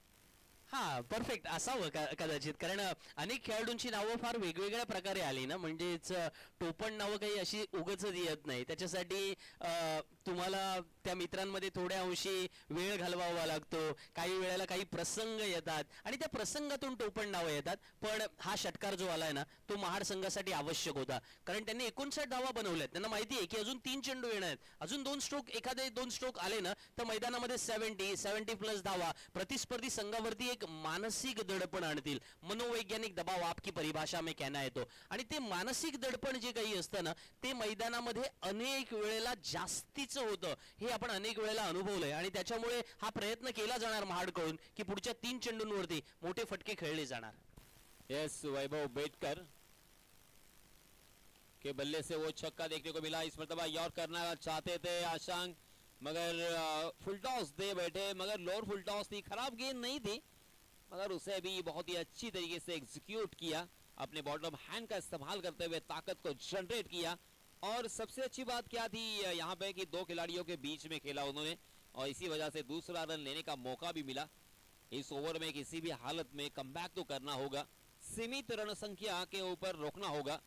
[SPEAKER 2] हा परफेक्ट असावं कदाचित, कारण अनेक खेळाडूंची नावं फार वेगवेगळ्या प्रकारे आली ना, म्हणजेच टोपण नावं काही अशी उगच येत नाही. त्याच्यासाठी तुम्हाला त्या मित्रांमध्ये थोड्या अंशी वेळ घालवावा लागतो. काही वेळेला काही प्रसंग येतात आणि त्या प्रसंगातून टोपण नावं येतात. पण हा षटकार जो आलाय ना तो महाड संघासाठी आवश्यक होता, कारण त्यांनी 59 धावा बनवल्यात. त्यांना माहिती आहे की अजून 3 चेंडू येणार आहेत, अजून 2 स्ट्रोक, एखादे 2 स्ट्रोक आले ना तर मैदानामध्ये 70 प्लस धावा प्रतिस्पर्धी संघावरती एक मानसिक दडपण आणतील. मनोवैज्ञानिक दबाव आपकी परिभाषा में कहना है तो, आणि ते मानसिक दडपण जे काही असतं ना ते मैदानामध्ये अनेक वेळेला जास्तीचं होतं. हे आपण अनेक वेळेला अनुभवलंय, आणि त्याच्यामुळे हा प्रयत्न केला जाणार महाडकडून की पुढच्या 3 चेंडूंवरती मोठे फटके खेळले जाणार.
[SPEAKER 1] यस, वैभव बेटकर के बल्ले से वो छक्का देखने को मिला. इस मरतबा यॉर्क करना चाहते थे आशांक, मगर फुल टॉस दे बैठे, मगर लोअर फुल टॉस थी, खराब गेंद नहीं थी, मगर उसे भी बहुत ही अच्छी तरीके से एग्जीक्यूट किया. अपने बॉटम हैंड का इस्तेमाल करते हुए ताकत को जनरेट किया. और सबसे अच्छी बात क्या थी यहाँ पे कि 2 खिलाड़ियों के बीच में खेला उन्होंने, और इसी वजह से दूसरा रन लेने का मौका भी मिला. इस ओवर में किसी भी हालत में कमबैक तो करना होगा, सीमित रन संख्या के ऊपर रोकना होगा.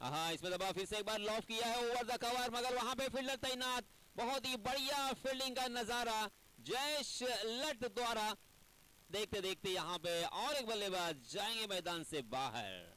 [SPEAKER 1] हाँ, इसमें दबा फिर से एक बार लॉफ किया है ओवर द कवर, मगर वहां पे फील्डर तैनात. बहुत ही बढ़िया फील्डिंग का नजारा जयेश लट द्वारा. देखते देखते यहाँ पे और एक बल्लेबाज जाएंगे मैदान से बाहर.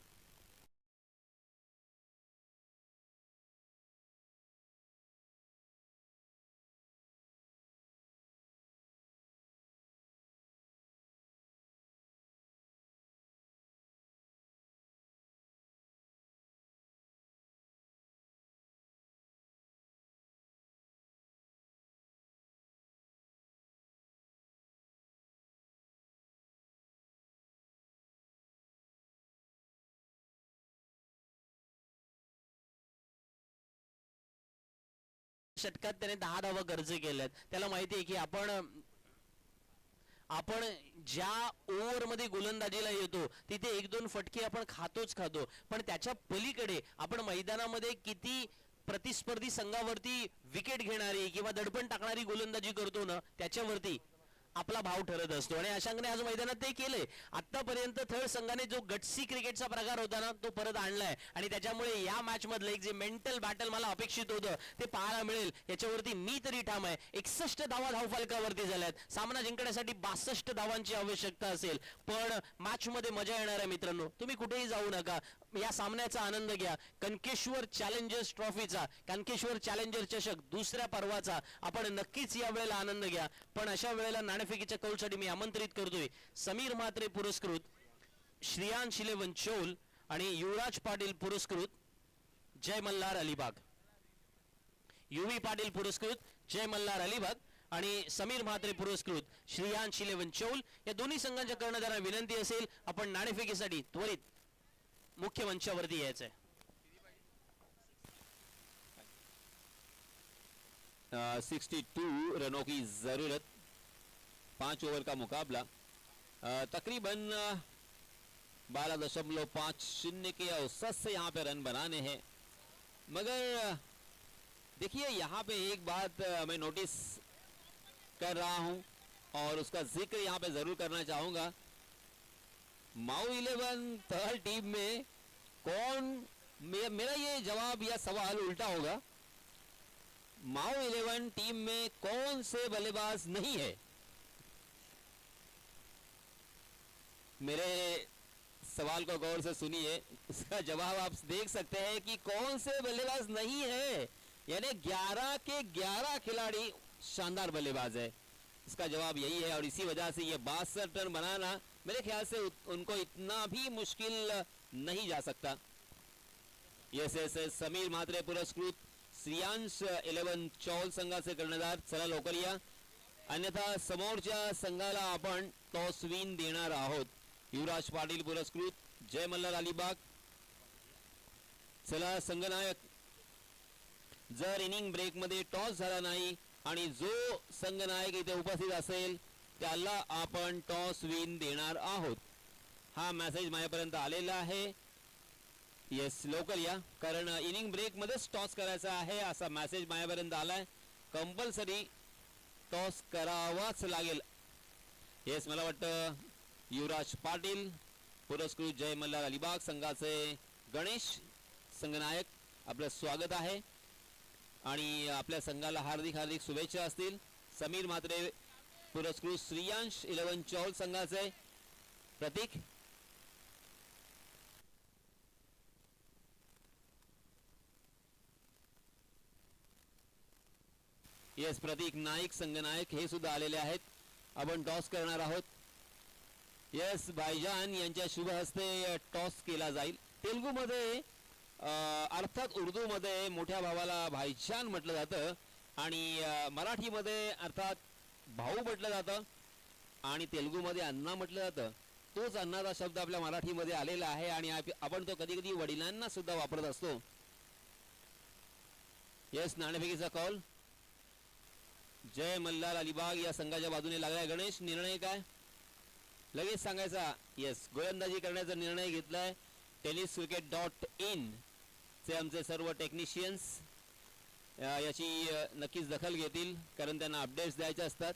[SPEAKER 2] षटकात त्याने 10 धावा गर्ज केल्यात. त्याला माहिती आहे की आपण ज्या ओव्हरमध्ये गोलंदाजीला येतो तिथे 1-2 फटके आपण खातो, पण त्याच्या पलीकडे आपण मैदानामध्ये किती प्रतिस्पर्धी संघावरती विकेट घेणारी किंवा दडपण टाकणारी गोलंदाजी करतो ना, त्याच्यावरती आपला भाव ठरत असतो. आणि अशांगने आज मैदानात ते केलंय. आतापर्यंत थर्ड संघाने जो गटसी क्रिकेटचा प्रकार होता ना, तो परत आणलाय आणि त्याच्यामुळे या मॅच मधलं एक जे मेंटल बॅटल मला अपेक्षित होतं ते पाहायला मिळेल याच्यावरती मी तरी ठाम आहे. 61 धावा धावफलकावरती झाल्यात. सामना जिंकण्यासाठी 62 धावांची आवश्यकता असेल, पण मॅच मध्ये मजा येणार आहे मित्रांनो. तुम्ही कुठेही जाऊ नका, या सामन्याचा आनंद घ्या. कनकेश्वर चॅलेंजर्स ट्रॉफीचा, कनकेश्वर चॅलेंजर चषक दुसऱ्या पर्वाचा आपण नक्कीच या वेळेला आनंद घ्या. पण अशा वेळेला नाणेफेकीच्या कौलसाठी मी आमंत्रित करतोय समीर म्हात्रे पुरस्कृत श्रेयांश इलेव्हन चौल आणि युवराज पाटील पुरस्कृत जय मल्हार अलिबाग. युवी पाटील पुरस्कृत जय मल्हार अलिबाग आणि समीर म्हात्रे पुरस्कृत श्रेयांश इलेव्हन चौल या दोन्ही संघांच्या कर्णधारांना विनंती असेल आपण नाणेफेकीसाठी त्वरित मुख्य मंचावरती यायचंय.
[SPEAKER 1] 62 रनों की जरूरत, 5 ओवर का मुकाबला, तकरीबन 12.50 के औसत से यहाँ पे रन बनाने हैं. मगर देखिए यहाँ पे एक बात मैं नोटिस कर रहा हूँ और उसका जिक्र यहाँ पे जरूर करना चाहूंगा. माऊ 11 थर्ड टीम में कौन, मेरा ये जवाब या सवाल उल्टा होगा. माऊ 11 टीम में कौन से बल्लेबाज नहीं है? मेरे सवाल को गौर से सुनिए, इसका जवाब आप देख सकते हैं कि कौन से बल्लेबाज नहीं है. यानी 11 के 11 खिलाड़ी शानदार बल्लेबाज है. इसका जवाब यही है और इसी वजह से ये 62 रन बनाना मेरे ख्याल से उनको इतना भी मुश्किल नहीं जा सकता. यस समीर म्हात्रे पुरस्कृत श्रेयांश 11 चौल संघाचे कर्णधार. चला लवकर या, अन्यथा समोरच्या संघाला आपण टॉस विन देणार आहोत. युवराज पाटील पुरस्कृत जय मल्हार अलिबाग. चला संघनायक, जर इनिंग ब्रेक मध्ये टॉस झाला नाही आणि जो संघनायक इथे उपस्थित असेल त्याला आपण टॉस विन देणार आहोत. हा मेसेज माझ्यापर्यंत आलेला आहे. येस लवकर या, कारण इनिंग ब्रेक मध्येच टॉस करायचा आहे असा मेसेज माझ्यापर्यंत आलाय. कंपल्सरी टॉस करावाच लागेल. येस मला वाटतं युवराज पाटील पुरस्कृत जय मल्हार अलिबाग संघाचे गणेश संघनायक आपलं स्वागत आहे आणि आपल्या संघाला हार्दिक हार्दिक शुभेच्छा असतील. समीर म्हात्रे पुरस्कृत श्रेयांश 11 चौल संघाचे प्रतीक. येस प्रतीक नाईक संघनायक हे सुद्धा आलेले आहेत. आपण टॉस करणार आहोत. येस भाईजान यांच्या शुभ हस्ते टॉस केला जाईल. तेलुगू मध्ये अर्थात उर्दू मध्ये मोठ्या भावाला भाईजान म्हटलं जातं आणि मराठी मध्ये अर्थात भाऊ म्हटलं जातं आणि तेलुगू मध्ये अण्णा म्हटलं जातं. तोच अण्णाचा शब्द आपल्या मराठीमध्ये आलेला आहे आणि आपण तो कधी कधी वडिलांना सुद्धा वापरत असतो. येस नाणेफेकीचा कॉल जय मल्हार अलिबाग या संघाच्या बाजूने लागलाय. गणेश निर्णय काय लगेच सांगायचा. येस गोलंदाजी करण्याचा निर्णय घेतलाय. tenniscricket.in चे आमचे सर्व टेक्निशियन्स याची नक्कीच दखल घेतील कारण त्यांना अपडेट्स द्यायचे असतात.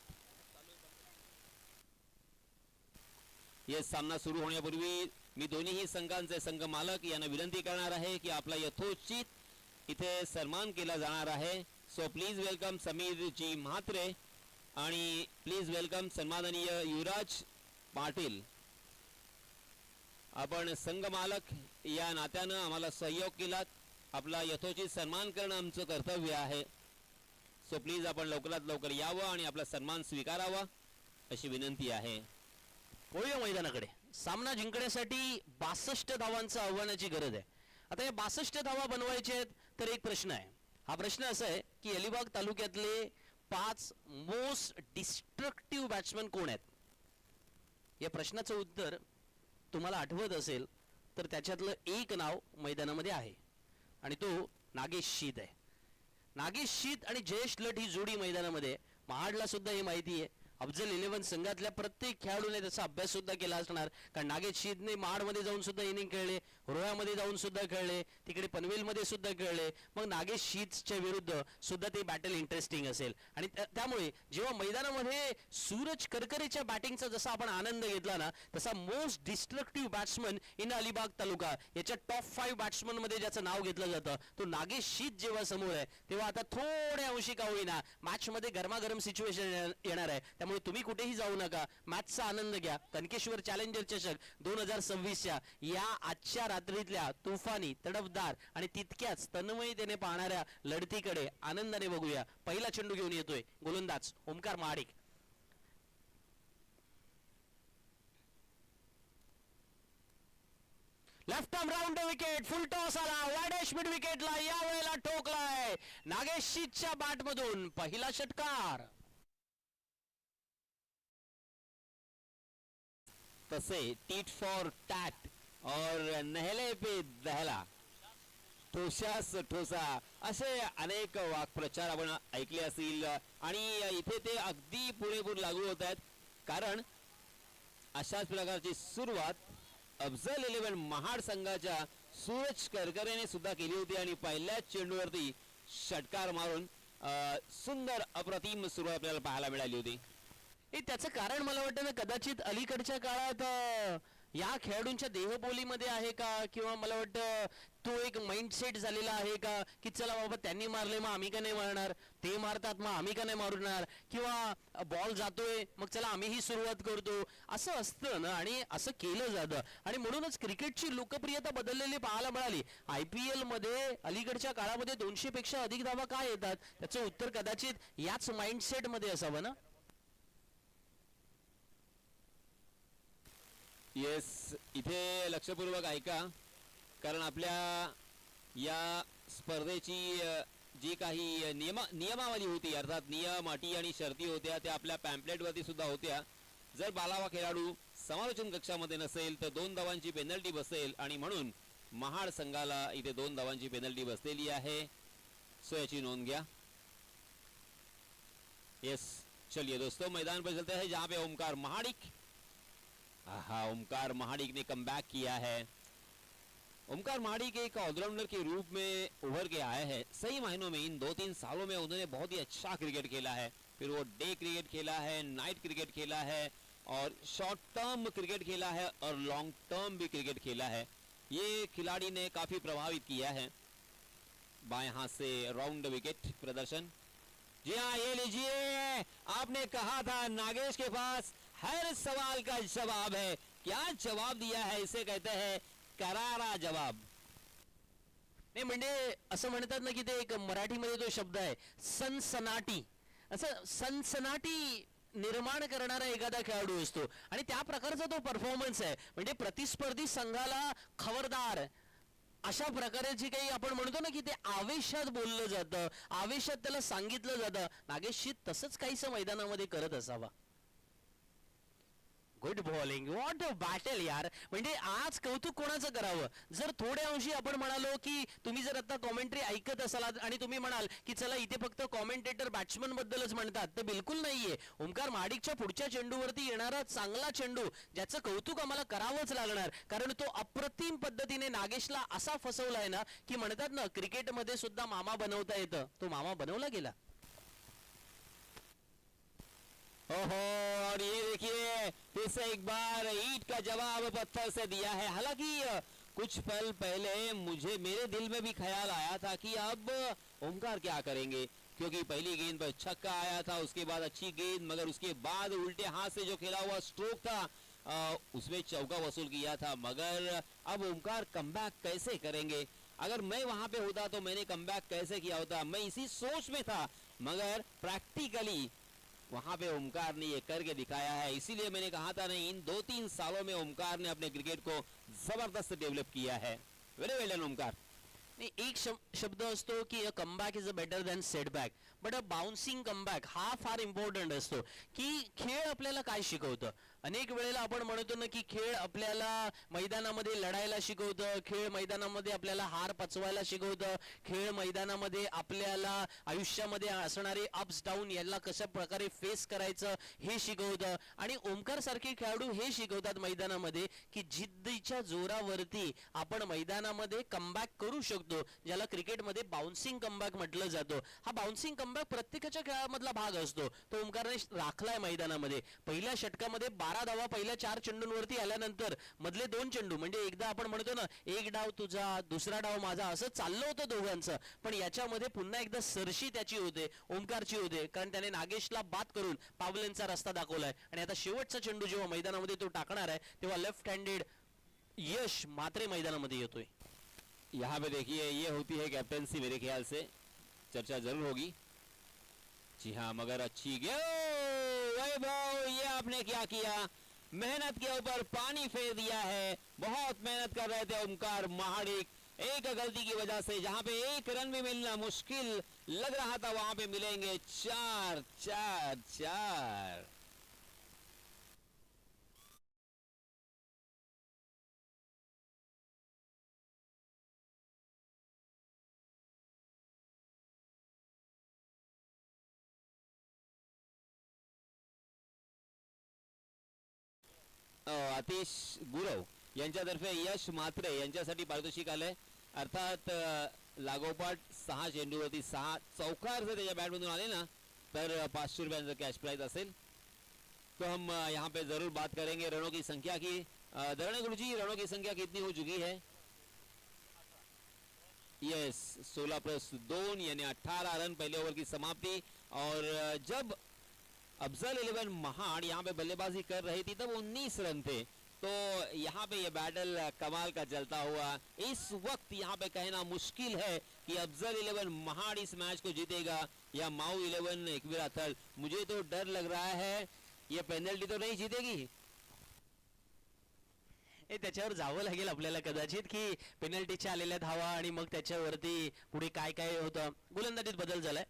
[SPEAKER 1] येस सामना सुरू होण्यापूर्वी मी दोन्ही संघांचे संघ मालक यांना विनंती करणार आहे की आपला यथोचित इथे सन्मान केला जाणार आहे. सो प्लीज वेलकम समीर जी म्हात्रे आणि प्लीज वेलकम सन्माननीय युवराज पाटील. आपण संघ मालक या नात्यानं आम्हाला सहयोग केलात. आपला यथोचित सन्मान करणं आमचं कर्तव्य आहे. सो प्लीज आपण लवकरात लवकर यावं आणि आपला सन्मान स्वीकारावा अशी विनंती आहे.
[SPEAKER 2] वळूया मैदानाकडे. सामना जिंकण्यासाठी 62 धावांचं आव्हानाची गरज आहे. आता या 62 धावा बनवायचे आहेत तर एक प्रश्न आहे. हा प्रश्न असा आहे की अलिबाग तालुक्यातले 5 मोस्ट डिस्ट्रक्टिव्ह बॅट्समन कोण आहेत. या प्रश्नाचं उत्तर तुम्हाला आठवत असेल तर त्याच्यातलं एक नाव मैदानामध्ये आहे आणि तो नागेश शीत आहे. नागेश शीत आणि जयेश लट ही जोडी मैदानामध्ये आहे. महाडला सुद्धा ही माहिती आहे. अफजल 11 संघातल्या प्रत्येक खेळाडूने त्याचा अभ्यास सुद्धा केला असणार, कारण नागेश शीतने महाडमध्ये जाऊन सुद्धा इनिंग खेळले, रोह्यामध्ये जाऊन सुद्धा खेळले, तिकडे पनवेलमध्ये सुद्धा खेळले. मग नागेश शीतच्या विरुद्ध सुद्धा ते बॅटल इंटरेस्टिंग असेल. आणि त्यामुळे जेव्हा मैदानामध्ये सूरज करकरेच्या बॅटिंगचा जसा आपण आनंद घेतला ना, तसा most destructive batsman in Alibag taluka याच्या टॉप 5 बॅट्समन मध्ये ज्याचं नाव घेतलं जातं तो नागेश शीत जेव्हा समोर आहे, तेव्हा आता थोड्या अंशी का होईना मॅच मध्ये गरमागरम सिच्युएशन येणार आहे. त्यामुळे तुम्ही कुठेही जाऊ नका, मॅचचा आनंद घ्या. कनकेश्वर चॅलेंजर चषक 2026च्या या आजच्या रात्रीतल्या तुफानी, तडफदार आणि तितक्याच तन्मयतेने पाहणाऱ्या लढतीकडे आनंदाने बघूया. पहिला चेंडू घेऊन येतोय गोलंदाज Omkar Mahadik. Left arm round wicket, फुल टॉस आला, वायडेश मिड विकेटला या वेळेला ठोकलाय नागेश शीतच्या बॅट मधून पहिला षटकार.
[SPEAKER 1] तसे टीट फॉर टॅट और नहले पे दहला, ठोशास ठोसा असे अनेक वाक्प्रचार आपण ऐकले असतील आणि इथे ते अगदी पुरेपूर लागू होत आहेत. कारण अशाच प्रकारची सुरुवात अफजल 11 महाड संघाच्या सूरज करकरेने सुद्धा केली होती आणि पहिल्याच चेंडूवरती षटकार मारून सुंदर अप्रतिम सुरुवात आपल्याला पाहायला मिळाली होती.
[SPEAKER 2] त्याचं कारण मला वाटतं ना, कदाचित अलीकडच्या काळात या खेळाडूंच्या देहबोलीमध्ये आहे का, किंवा मला वाटतं तो एक माइंडसेट झालेला आहे का, की चला बाबा त्यांनी मारले मग आम्ही का नाही मारणार, ते मारतात मग आम्ही का नाही मारणार, किंवा बॉल जातोय मग चला आम्हीही सुरुवात करतो, असं असतं ना. आणि असं केलं जातं आणि म्हणूनच क्रिकेटची लोकप्रियता बदललेली पाहायला मिळाली. IPL मध्ये अलीकडच्या काळामध्ये 200 पेक्षा अधिक धावा काय येतात, त्याचं उत्तर कदाचित याच माइंडसेट मध्ये असावं ना.
[SPEAKER 1] येस, इथे लक्षपूर्वक ऐका, कारण आपल्या या स्पर्धेची जी काही नियमावली होती, अर्थात नियम, अटी आणि शर्ती होत्या, त्या आपल्या पॅम्पलेटवरती सुद्धा होत्या. जर बालावा खेळाडू समालोचन कक्षामध्ये नसेल तर 2 धावांची पेनल्टी बसेल आणि म्हणून महाड संघाला इथे 2 धावांची पेनल्टी बसलेली आहे. सो याची नोंद घ्या. यस, चलिए दोस्तों, मैदान पर चलते हैं जहां पे ओमकार महाडिक, ओमकार महाडिक ने कमबैक किया है. ओमकार महाडिक एक ऑलराउंडर के रूप में उभर के आए हैं. सही मायनों में इन 2-3 सालों में उन्होंने बहुत ही अच्छा क्रिकेट खेला है. फिर वो डे क्रिकेट खेला है, नाइट क्रिकेट खेला है और शॉर्ट टर्म क्रिकेट खेला है और लॉन्ग टर्म भी क्रिकेट खेला है. ये खिलाड़ी ने काफी प्रभावित किया है. बाएं हाथ से राउंड विकेट प्रदर्शन. जी हाँ, ये लीजिए, आपने कहा था नागेश के पास हर सवाल का जवाब है. क्या जवाब दिया है, इसे कहते हैं करारा जवाब.
[SPEAKER 2] नाही म्हणजे असं म्हणतात ना की ते एक मराठीमध्ये तो शब्द आहे सनसनाटी. असं सनसनाटी निर्माण करणारा एखादा खेळाडू असतो आणि त्या प्रकारचा तो परफॉर्मन्स आहे. म्हणजे प्रतिस्पर्धी संघाला खबरदार अशा प्रकारे काही आपण म्हणतो ना की ते आवेशात बोललं जातं, आवेशात त्याला सांगितलं जातं. नागेश शीत तसंच काहीसं मैदानामध्ये करत असावा. Good bowling, what a battle यार. म्हणजे आज कौतुक कोणाचं करावं. जर थोड्या अंशी आपण म्हणालो की तुम्ही जर आता कॉमेंट्री ऐकत असाल आणि तुम्ही म्हणाल की चला इथे फक्त कॉमेंटेटर बॅट्समन बद्दलच म्हणतात, तर बिलकुल नाहीये. ओमकार महाडिकच्या पुढच्या चेंडूवरती येणारा चांगला चेंडू ज्याचं कौतुक आम्हाला करावंच लागणार, कारण तो अप्रतिम पद्धतीने नागेशला असा फसवलाय ना की म्हणतात ना क्रिकेटमध्ये सुद्धा मामा बनवता येतं, तो मामा बनवला गेला.
[SPEAKER 1] ओहो, और ये देखिए फिर से एक बार ईंट का जवाब पत्थर से दिया है. हालांकि कुछ पल पहले मेरे दिल में भी ख्याल आया था कि अब ओमकार क्या करेंगे, क्योंकि पहली गेंद पर छक्का आया था, उसके बाद अच्छी गेंद, मगर उसके बाद उल्टे हाथ से जो खेला हुआ स्ट्रोक था उसमें चौका वसूल किया था. मगर अब ओमकार कमबैक कैसे करेंगे. अगर मैं वहां पे होता तो मैंने कमबैक कैसे किया होता, मैं इसी सोच में था. मगर प्रैक्टिकली वहां पे ओमकार ने ये करके दिखाया है. इसीलिए मैंने कहा था नहीं, इन 2-3 सालों में ओमकार ने अपने क्रिकेट को जबरदस्त डेवलप किया है. वेरी वेल डन ओमकार.
[SPEAKER 2] एक शब्द असतो की comeback is a better than setback. But bouncing comeback हा फार इम्पॉर्टंट असतो की खेळ आपल्याला काय शिकवतं. अनेक वेळेला आपण म्हणतो ना की खेळ आपल्याला मैदानामध्ये लढायला शिकवतं, खेळ मैदानामध्ये आपल्याला हार पचवायला शिकवतं, खेळ मैदानामध्ये आपल्याला आयुष्यामध्ये असणारे अप्स डाऊन याला कशा प्रकारे फेस करायचं हे शिकवतं. आणि ओमकार सारखे खेळाडू हे शिकवतात मैदानामध्ये की जिद्दीच्या जोरावरती आपण मैदानामध्ये कमबॅक करू शकतो, ज्याला क्रिकेटमध्ये बाउन्सिंग कमबॅक म्हटलं जातं. हा बाउन्सिंग कमबॅक प्रत्येकाच्या खेळामधला भाग असतो, तो ओमकारने राखलाय मैदानामध्ये. पहिल्या षटकामध्ये 12 धावा पहिल्या 4 चेंडूंवरती आल्यानंतर मधले 2 चेंडू म्हणजे एकदा आपण म्हणतो ना एक डाव तुझा दुसरा डाव माझा असं चाललं होतं दोघांचं, पण याच्यामध्ये पुन्हा एकदा सरशी त्याची होते, ओमकारची होते, कारण त्याने नागेशला बाद करून पावलेंचा रस्ता दाखवलाय. आणि आता शेवटचा चेंडू जेव्हा मैदानामध्ये तो टाकणार आहे तेव्हा लेफ्ट हँडेड यश मात्रे मैदानामध्ये येतोय.
[SPEAKER 1] यहाँ पे देखिए ये होती है कैप्टेंसी, मेरे ख्याल से चर्चा जरूर होगी. जी हाँ, मगर अच्छी वैभव, ये आपने क्या किया, मेहनत के ऊपर पानी फेर दिया है. बहुत मेहनत कर रहे थे ओमकार महाडिक, एक गलती की वजह से जहां पे एक रन भी मिलना मुश्किल लग रहा था वहां पे मिलेंगे 4 4 4. आतिश गुरव यांच्यातर्फे यश म्हात्रे यांच्यासाठी पारितोषिक आलंय. अर्थात लागोपाठ 6 चेंडूवरती 6 चौकार जर त्याच्या बॅटमधून आले ना तर 500 रुपयांचं कॅश प्राइज असेल. तो हम यहाँ पे जरूर बात करेंगे रनों की संख्या की. दरणे गुरुजी, रनों की संख्या कितनी हो चुकी है? यस, 16+2 यानी 18 रन पहले ओवर की समाप्ति. और जब अफजल 11 महाड़ यहाँ पे बल्लेबाजी कर रही थी तब 19 रन थे. तो यहाँ पे ये बैटल कमाल का चलता हुआ. इस वक्त यहाँ पे कहना मुश्किल है कि अफजल 11 महाड़ इस मैच को जीतेगा या माऊ 11 एकवीरा थल. मुझे तो डर लग रहा है ये पेनल्टी तो नहीं जीतेगी.
[SPEAKER 2] हे त्याच्यावर जावं लागेल आपल्याला कदाचित की पेनल्टीच्या आलेल्या धावा आणि मग त्याच्यावरती पुढे काय काय होतं. गोलंदाजीत बदल झालाय.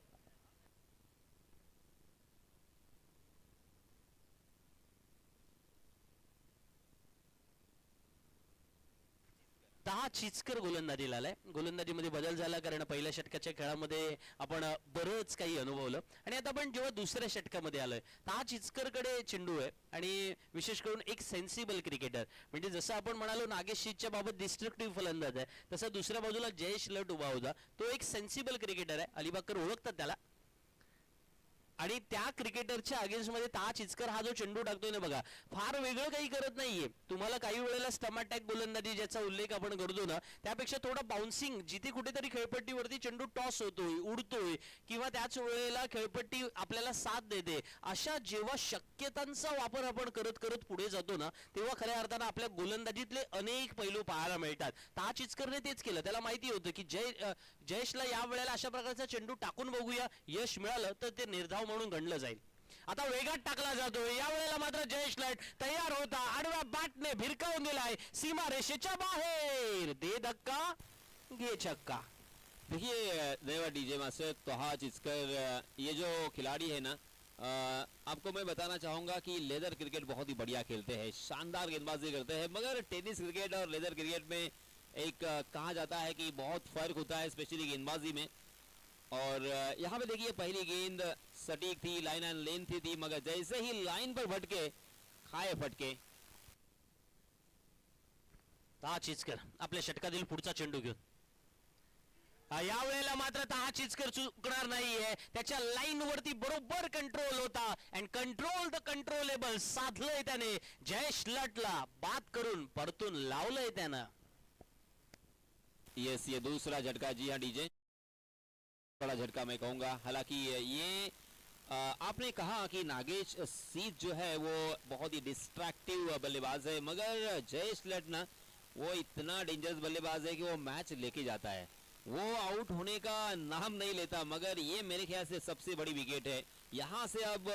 [SPEAKER 2] दहा चिचकर गोलंदाजीला आलाय. गोलंदाजीमध्ये बदल झाला कारण पहिल्या षटकाच्या खेळामध्ये आपण बरंच काही अनुभवलं आणि आता आपण जेव्हा दुसऱ्या षटकामध्ये आलोय दहा चिचकरकडे चेंडू आहे आणि विशेष करून एक सेन्सिबल क्रिकेटर म्हणजे जसं आपण म्हणालो नागेशच्या बाबत डिस्ट्रक्टिव्ह फलंदाज आहे तसं दुसऱ्या बाजूला जयेश लट उभा होता. तो एक सेन्सिबल क्रिकेटर आहे. अलिबागकर ओळखतात त्याला आणि त्या क्रिकेटरच्या अगेन्स्ट मध्ये ताज चिचकर हा जो चेंडू टाकतोय ना बघा फार वेगळं काही करत नाहीये. तुम्हाला काही वेळेला स्टंप अटॅक गोलंदाजी ज्याचा उल्लेख आपण करतो ना त्यापेक्षा थोडा बाउन्सिंग जिथे कुठेतरी खेळपट्टीवरती चेंडू टॉस होतोय उडतोय किंवा त्याच वेळेला खेळपट्टी आपल्याला साथ देते अशा जेव्हा शक्यतांचा वापर आपण करत करत पुढे जातो ना तेव्हा खऱ्या अर्थानं आपल्या गोलंदाजीतले अनेक पैलू पाहायला मिळतात. ताज चिचकरने तेच केलं. त्याला माहिती होतं की जयेशला या वेळेला अशा प्रकारचा चेंडू टाकून बघूया, यश मिळालं तर ते निर्धाव म्हणून गणलं जाईल. आता वेगात टाकला जातोय या वेळेला मात्र जयेश लट तयार होता. आडव्या बॅटने भिरकावून दिलाय सीमा रेषेच्या बाहेर. दे धक्का घे छक्का.
[SPEAKER 1] देखिए देवा डीजे मास्टर तोहा चिचकर ये जो खिलाड़ी है ना आपको मैं बताना चाहूंगा कि लेदर क्रिकेट बहुत ही बढ़िया खेलते हैं, शानदार गेंदबाजी करते हैं. मगर टेनिस क्रिकेट और लेदर क्रिकेट में एक कहा जाता है कि बहुत फर्क होता है स्पेशली गेंदबाजी में. और यहाँ पे देखिए पहली गेंद सटीक थी, लाइन एंड लेंथ थी, मगर जैसे ही लाइन पर भटके खाए फटके.
[SPEAKER 2] ताज चिचकर आपल्या षटकातील पुढचा चेंडू घेऊन या वेळेला मात्र ताज चिचकर चुकणार नाहीये. त्याच्या लाईन वरती बरोबर कंट्रोल होता अँड कंट्रोल द कंट्रोलेबल साधलंय त्याने. जयेश लटला बाद करून परतून लावलंय त्यानं.
[SPEAKER 1] यस, ये दूसरा झटका. जी हाँ डीजे, बड़ा झटका मैं कहूंगा. हालांकि ये आपने कहा कि नागेश सीत जो है वो बहुत ही डिस्ट्रैक्टिव बल्लेबाज है, मगर जयेश लट ना वो इतना डेंजरस बल्लेबाज है कि वो मैच लेके जाता है. वो आउट होने का नाम नहीं लेता. मगर ये मेरे ख्याल से सबसे बड़ी विकेट है. यहाँ से अब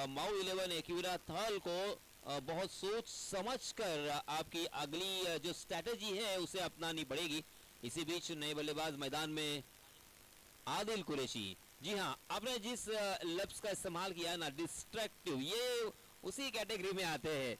[SPEAKER 1] माऊ 11 एकवीरा थल को बहुत सोच समझकर आपकी अगली जो स्ट्रैटेजी है उसे अपनानी पड़ेगी. इसी बीच नए बल्लेबाज मैदान में आदिल कुरैशी जी हाँ, आपने जिस लफ्ज का इस्तेमाल किया ना, डिस्ट्रक्टिव, ये उसी कैटेगरी में आते हैं.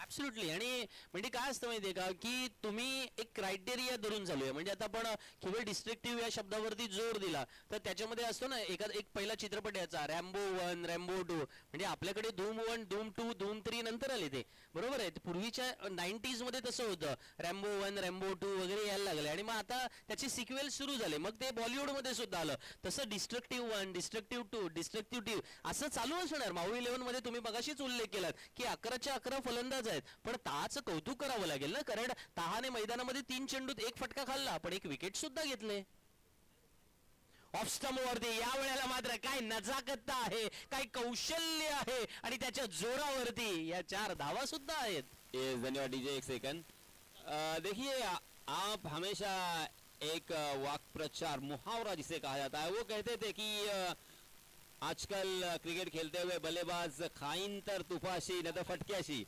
[SPEAKER 2] ऍब्सोल्युटली. आणि म्हणजे काय असतं माहितीये का की तुम्ही एक क्रायटेरिया धरून चालू आहे. म्हणजे आता आपण केवळ डिस्ट्रक्टिव्ह या शब्दावरती जोर दिला तर त्याच्यामध्ये असतो ना एक पहिला चित्रपट याचा रॅम्बो 1 रॅम्बो 2, म्हणजे आपल्याकडे धूम 1 धूम 2 धूम 3 नंतर आले ते, बरोबर आहे. पूर्वीच्या 90s मध्ये तसं होतं, रॅम्बो 1 रॅम्बो 2 वगैरे यायला लागले आणि मग आता त्याचे सिक्वेल सुरू झाले, मग ते बॉलिवूड मध्ये सुद्धा आलं. तसं डिस्ट्रक्टिव्ह 1 डिस्ट्रक्टिव्ह 2 डिस्ट्रक्टिव्ह 2 असं चालू असणार. माऊ 11 मध्ये तुम्ही मगाशीच उल्लेख केलात की 11च्या 11 फलंदाज आहेत, पण तहाचं कौतुक करावं लागेल ना, कारण तहाने मैदानामध्ये 3 चेंडूत 1 फटका खाल्ला पण 1 विकेट सुद्धा घेतले. ऑफ स्टंप वरती या वेळेला मात्र काय नजाकत आहे, काय कौशल्य आहे आणि त्याच्या जोरावरती या 4 धावा सुद्धा आहेत.
[SPEAKER 1] धन्यवाद डीजे. एक सेकंड. देखिए, आप हमेशा एक वाक् प्रचार, मुहावरा जिसे कहा जाता है, वो कहते थे कि आजकल क्रिकेट खेलते हुए बल्लेबाज खाइन तर तुफाशी न तर फटक्याशी.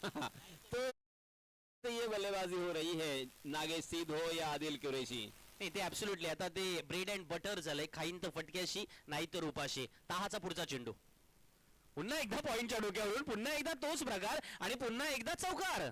[SPEAKER 1] तो ये बल्लेबाजी हो रही है, नागेश सीध हो या आदिल कुरैशी.
[SPEAKER 2] नाही ते ऍब्सोल्युटली आता ते ब्रेड अँड बटर झालंय. खाईन तर फटक्याशी नाही तर उपाशी. तहाचा पुढचा चेंडू पुन्हा एकदा पॉइंटच्या डोक्यावरून, पुन्हा एकदा तोच प्रकार आणि पुन्हा एकदा चौकार.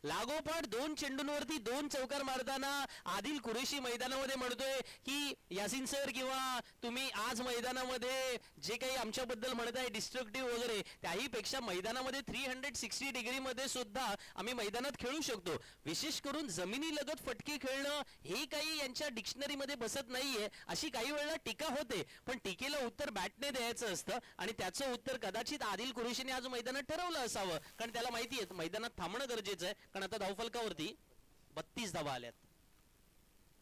[SPEAKER 2] लागोपाठ 2 चेंडूंवरती 2 चौकार मारताना आदिल कुरेशी मैदानामध्ये म्हणतोय की यासिन सर किंवा तुम्ही आज मैदानामध्ये जे काही आमच्याबद्दल म्हणताय डिस्ट्रक्टिव्ह वगैरे, त्याहीपेक्षा मैदानामध्ये 360 डिग्री मध्ये सुद्धा आम्ही मैदानात खेळू शकतो. विशेष करून जमिनी लगत फटके खेळणं हे काही यांच्या डिक्शनरी मध्ये बसत नाहीये अशी काही वेळेला टीका होते, पण टीकेला उत्तर बॅटने द्यायचं असतं आणि त्याचं उत्तर कदाचित आदिल कुरेशीने आज मैदानात ठरवलं असावं, कारण त्याला माहिती आहे मैदानात थांबणं गरजेचं आहे, कारण आता धावफलकावरती 32 धावा आल्यात.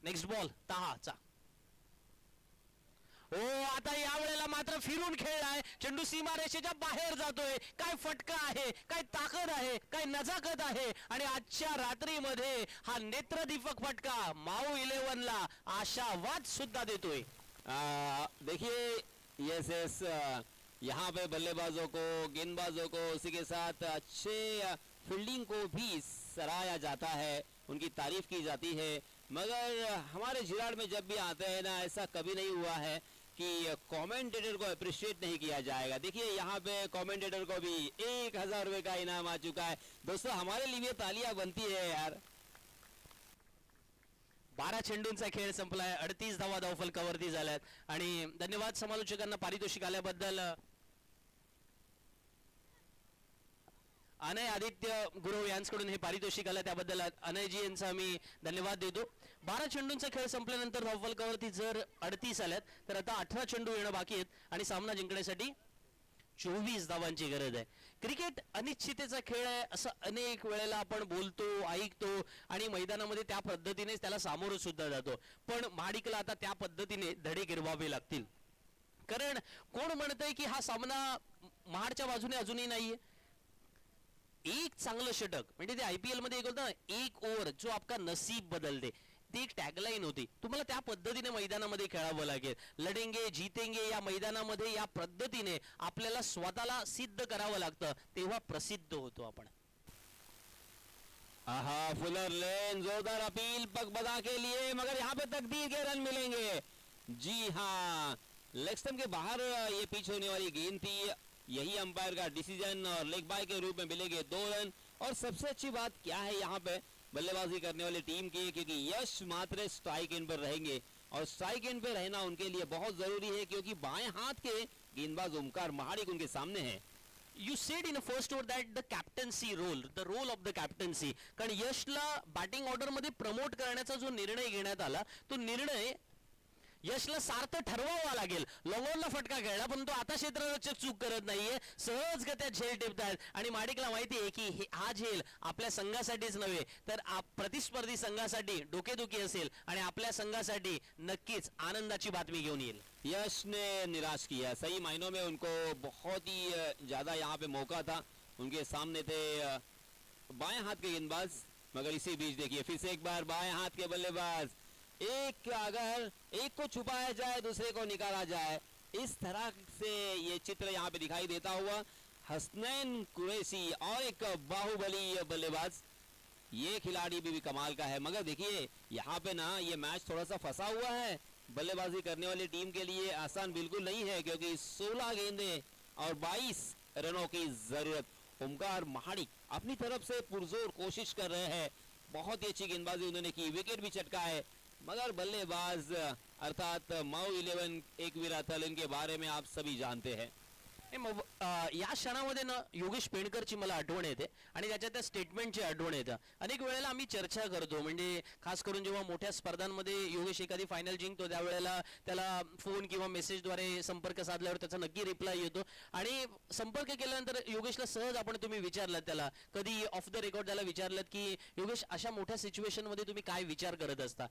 [SPEAKER 2] नेक्स्ट बॉल तहाचा. हो, आता या वेळेला मात्र फिरून खेळलाय, चेंडू सीमारेषेच्या बाहेर जातोय. काय फटका आहे, काय ताकद आहे, काय नजाकत आहे आणि आजच्या रात्रीमध्ये हा नेत्रदीपक फटका माऊ 11 ला आशावाद सुद्धा देतोय.
[SPEAKER 1] देखिए यस, यहाँ पे बल्लेबाजों को, गेंदबाजों को, उसी के साथ अच्छे फील्डिंग को भी सराहा जाता है, उनकी तारीफ की जाती है, मगर हमारे जिराड़ में जब भी आते हैं ना, ऐसा कभी नहीं हुआ है कि कमेंटेटर को अप्रिशिएट नहीं किया जाएगा. देखिए यहाँ पे कमेंटेटर को भी 1000 रुपए का इनाम आ चुका है. दोस्तों, हमारे लिए तालियां बनती है यार.
[SPEAKER 2] 12 चेंडूंचा खेळ संपलाय, 38 धावा धावफलकावरती झाल्यात आणि धन्यवाद समालोचकांना पारितोषिक आल्याबद्दल. अनय आदित्य गुरव यांच्याकडून हे पारितोषिक आलं, त्याबद्दल अनयजी यांचा आम्ही धन्यवाद देतो. 12 चेंडूंचा खेळ संपल्यानंतर धावफलकावरती जर 38 आल्यात तर आता 18 चेंडू येणं बाकी आहेत आणि सामना जिंकण्यासाठी 24 धावांची गरज आहे. क्रिकेट अनिश्चिततेचा खेळ आहे असं अनेक वेळेला आपण बोलतो, ऐकतो आणि मैदानामध्ये त्या पद्धतीनेच त्याला सामोरं सुद्धा जातो, पण महाडिकला आता त्या पद्धतीने धडे गिरवावे लागतील. कारण कोण म्हणतंय की हा सामना महाडच्या बाजूने अजूनही नाहीये. एक चांगलं षटक म्हणजे ते आयपीएल मध्ये एक होतं ना, एक ओव्हर जो आपका नसीब बदल दे, ती एक टॅगलाईन होती. तुम्हाला त्या पद्धतीने मैदानामध्ये खेळावं लागेल. लढेंगे जीतेंगे या मैदानामध्ये या पद्धतीने आपल्याला स्वतःला सिद्ध करावं लागतं, तेव्हा प्रसिद्ध होतो आपण.
[SPEAKER 1] आहा, फुलर लेन, जोरदार अपील पगबदा के लिए, मगर यहाँ पे तकदीर के रन मिलेंगे. जी हाँ, लेग स्टंप के बाहर ये पिच होने वाली गेंद थी, यही अंपायर का डिसीजन और लेग बाय के रूप में मिलेंगे 2 रन. और सबसे अच्छी बात क्या है यहाँ पे बल्लेबाजी करने वाली टीम की, क्योंकि यश मात्र स्ट्राइक एंड पर रहेंगे और स्ट्राइक एंड पर रहना उनके लिए बहुत जरूरी है, क्योंकि बाएं हाथ के गेंदबाज ओमकार महाडिक उनके सामने है.
[SPEAKER 2] You said in first over that the captaincy role, the role of the captaincy, कारण यशला बॅटिंग ऑर्डर मध्ये प्रमोट करण्याचा जो निर्णय घेण्यात आला तो निर्णय यशला सार्थ ठरवावा लागेल. लॉंगॉनला फटका खेळला पण तो आता क्षेत्ररक्षक चूक करत नाहीये, सहजगत्या झेल टिपतायत आणि माडिकला माहिती आहे की हा झेल आपल्या संघासाठीच नव्हे तर प्रतिस्पर्धी संघासाठी डोकेदुखी असेल आणि आपल्या संघासाठी नक्कीच आनंदाची बातमी घेऊन येईल.
[SPEAKER 1] यश ने निराश किया, सही मायनों में उनको बहुत ही ज्यादा यहाँ पे मौका था, उनके सामने थे बाएं हाथ के गेंदबाज, मगर इसी बीच देखिए फिर से एक बार बाएं हाथ के बल्लेबाज, अगर एक को छुपाया जाए दूसरे को निकाला जाए, इस तरह से ये चित्र यहाँ पे दिखाई देता हुआ. हसनैन कुरैशी और एक बाहुबली बल्लेबाज, ये खिलाड़ी भी कमाल का है, मगर देखिए यहाँ पे ना ये मैच थोड़ा सा फंसा हुआ है. बल्लेबाजी करने वाली टीम के लिए आसान बिल्कुल नहीं है, क्योंकि 16 गेंदें और 22 रनों की जरूरत। ओमकार महाडिक अपनी तरफ से पुरजोर कोशिश कर रहे हैं, बहुत ही अच्छी गेंदबाजी उन्होंने की, विकेट भी चटका है, मगर बल्लेबाज अर्थात माऊ 11 एक विराथल, इनके बारे में आप सभी जानते हैं।
[SPEAKER 2] या क्षणामध्ये ना योगेश पेणकरची मला आठवण येते आणि त्याच्या त्या स्टेटमेंटची आठवण येते. अनेक वेळेला आम्ही चर्चा करतो, म्हणजे खास करून जेव्हा मोठ्या स्पर्धांमध्ये योगेश एखादी फायनल जिंकतो त्यावेळेला त्याला फोन किंवा मेसेजद्वारे संपर्क साधल्यावर त्याचा नक्की रिप्लाय येतो आणि संपर्क केल्यानंतर योगेशला सहज आपण तुम्ही विचारलात त्याला कधी ऑफ द रेकॉर्ड त्याला विचारलात की योगेश अशा मोठ्या सिच्युएशन मध्ये तुम्ही काय विचार करत असता.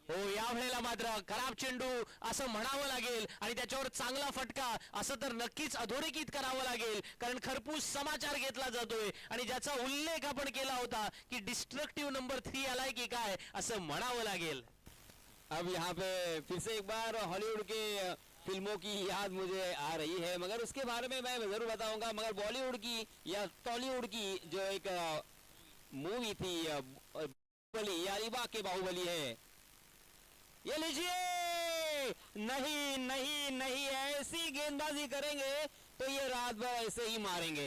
[SPEAKER 2] हो, या वेळेला मात्र खराब चेंडू असं म्हणावं लागेल आणि त्याच्यावर चांगला फटका असं तर नक्कीच अधोरेखित करावं लागेल, कारण खरपूस समाचार घेतला जातोय आणि ज्याचा उल्लेख आपण केला होता की डिस्ट्रक्टिव्ह नंबर 3 आलाय की काय असं म्हणावं लागेल.
[SPEAKER 1] अब यहाँ पे फिर से एक बार हॉलीवुड के फिल्मों की याद मुझे आ रही है, मगर उसके बारे में मैं जरूर बताऊंगा, मगर बॉलीवुड की या टॉलीवुड की जो एक मूवी थी बाहुबली, या अलीबाग के बाहुबली है, ये लीजिए, नहीं नहीं नहीं, ऐसी गेंदबाजी करेंगे तो ये रात भर ऐसे ही मारेंगे.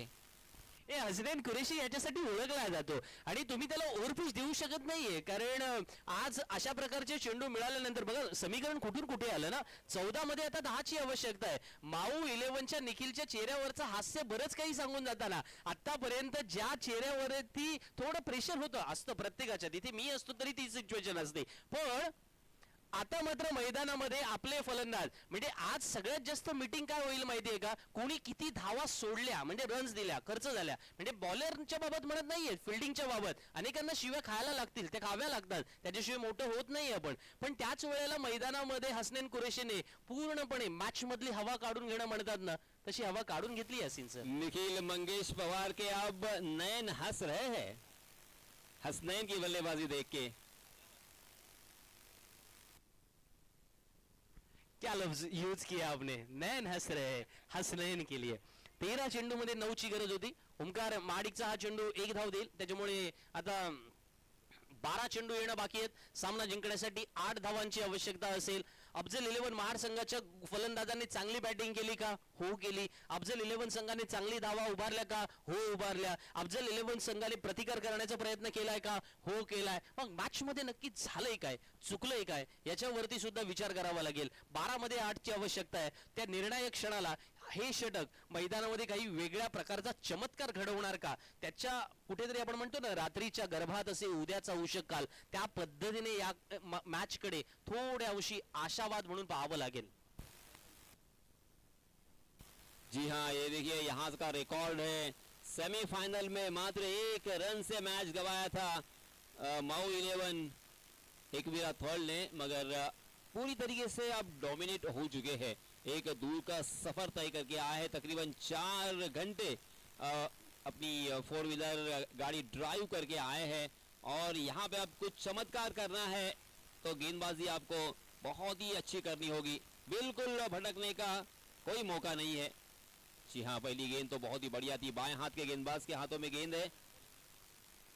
[SPEAKER 2] हे हसनैन कुरेशी याच्यासाठी ओळखला जातो आणि तुम्ही त्याला ओव्हरपिच देऊ शकत नाहीये, कारण आज अशा प्रकारचे चेंडू मिळाल्यानंतर बघा समीकरण कुठून कुठे आलं ना. 14 मध्ये आता 10 ची आवश्यकता आहे. माऊ 11च्या निखिलच्या चेहऱ्यावरचं हास्य बरंच काही सांगून जाताना आतापर्यंत ज्या चेहऱ्यावरती थोडं प्रेशर होतं असतं प्रत्येकाच्या, तिथे मी असतो तरी ती सिच्युएशन असते, पण आता मात्र मैदानामध्ये आपले फलंदाज म्हणजे आज सगळ्यात जास्त मीटिंग काय होईल माहितीये का, कोणी किती धावा सोडल्या म्हणजे रन्स दिल्या खर्च झाल्या, म्हणजे बॉलरच्या बाबत म्हणत नाहीये, फिल्डिंगच्या बाबत अनेकांना शिव्या खायला लागतील, त्या खाव्या लागतात, त्याच्याशिवाय मोठं होत नाही आपण. पण त्याच वेळेला मैदानामध्ये हसनैन कुरेशीने पूर्णपणे मॅच मधली हवा काढून घेणं म्हणतात ना, तशी हवा काढून घेतली यासीन सर.
[SPEAKER 1] निखिल मंगेश पवार के अब नैन हंस रहे हैं हसनैन की बल्लेबाजी देख के.
[SPEAKER 2] क्या लफ्ज यूज किया आपने, नैन हंस रहे हसनैन के लिए. 13 चेंडू मध्ये 9 ची गरज होती. ओमकार महाडिकचा हा चेंडू 1 धाव देईल, त्याच्यामुळे आता 12 चेंडू येणं बाकी आहेत. सामना जिंकण्यासाठी 8 धावांची आवश्यकता असेल. अफजल 11 महाड संघाच्या फलंदाजांनी चांगली बॅटिंग केली का? हो केली. अफजल 11 संघाने चांगली धावा उभारल्या का? हो उभारल्या. अफजल 11 संघाने प्रतिकार करण्याचा प्रयत्न केलाय का? हो केलाय. मग मॅच मध्ये नक्की झालंय काय, चुकलंय काय, याच्यावरती सुद्धा विचार करावा लागेल. 12 मध्ये 8 ची आवश्यकता आहे. त्या निर्णायक क्षणाला हे षटक मैदानामध्ये काही वेगळ्या प्रकारचा चमत्कार घडवणार का, त्याच्या कुठेतरी आपण म्हणतो ना रात्रीच्या गर्भात असे उद्याचा उषक काल, त्या पद्धतीने या मॅच कडे थोड्या अंशी आशावाद म्हणून पाहावं लागेल.
[SPEAKER 1] जी हाँ, ये देखिए यहाँ का रिकॉर्ड है, सेमीफाइनल में मात्र 1 रन से मैच गवाया था माऊ 11 एक विराथल ने, मगर पूरी तरीके से अब डोमिनेट हो चुके हैं. एक दूर का सफर तय करके आए हैं, तकरीबन 4 घंटे अपनी 4 व्हीलर गाड़ी ड्राइव करके आए हैं, और यहाँ पे अब कुछ चमत्कार करना है तो गेंदबाजी आपको बहुत ही अच्छी करनी होगी, बिल्कुल भटकने का कोई मौका नहीं है. जी हाँ, पहली गेंद तो बहुत ही बढ़िया थी, बाएं हाथ के गेंदबाज के हाथों में गेंद है.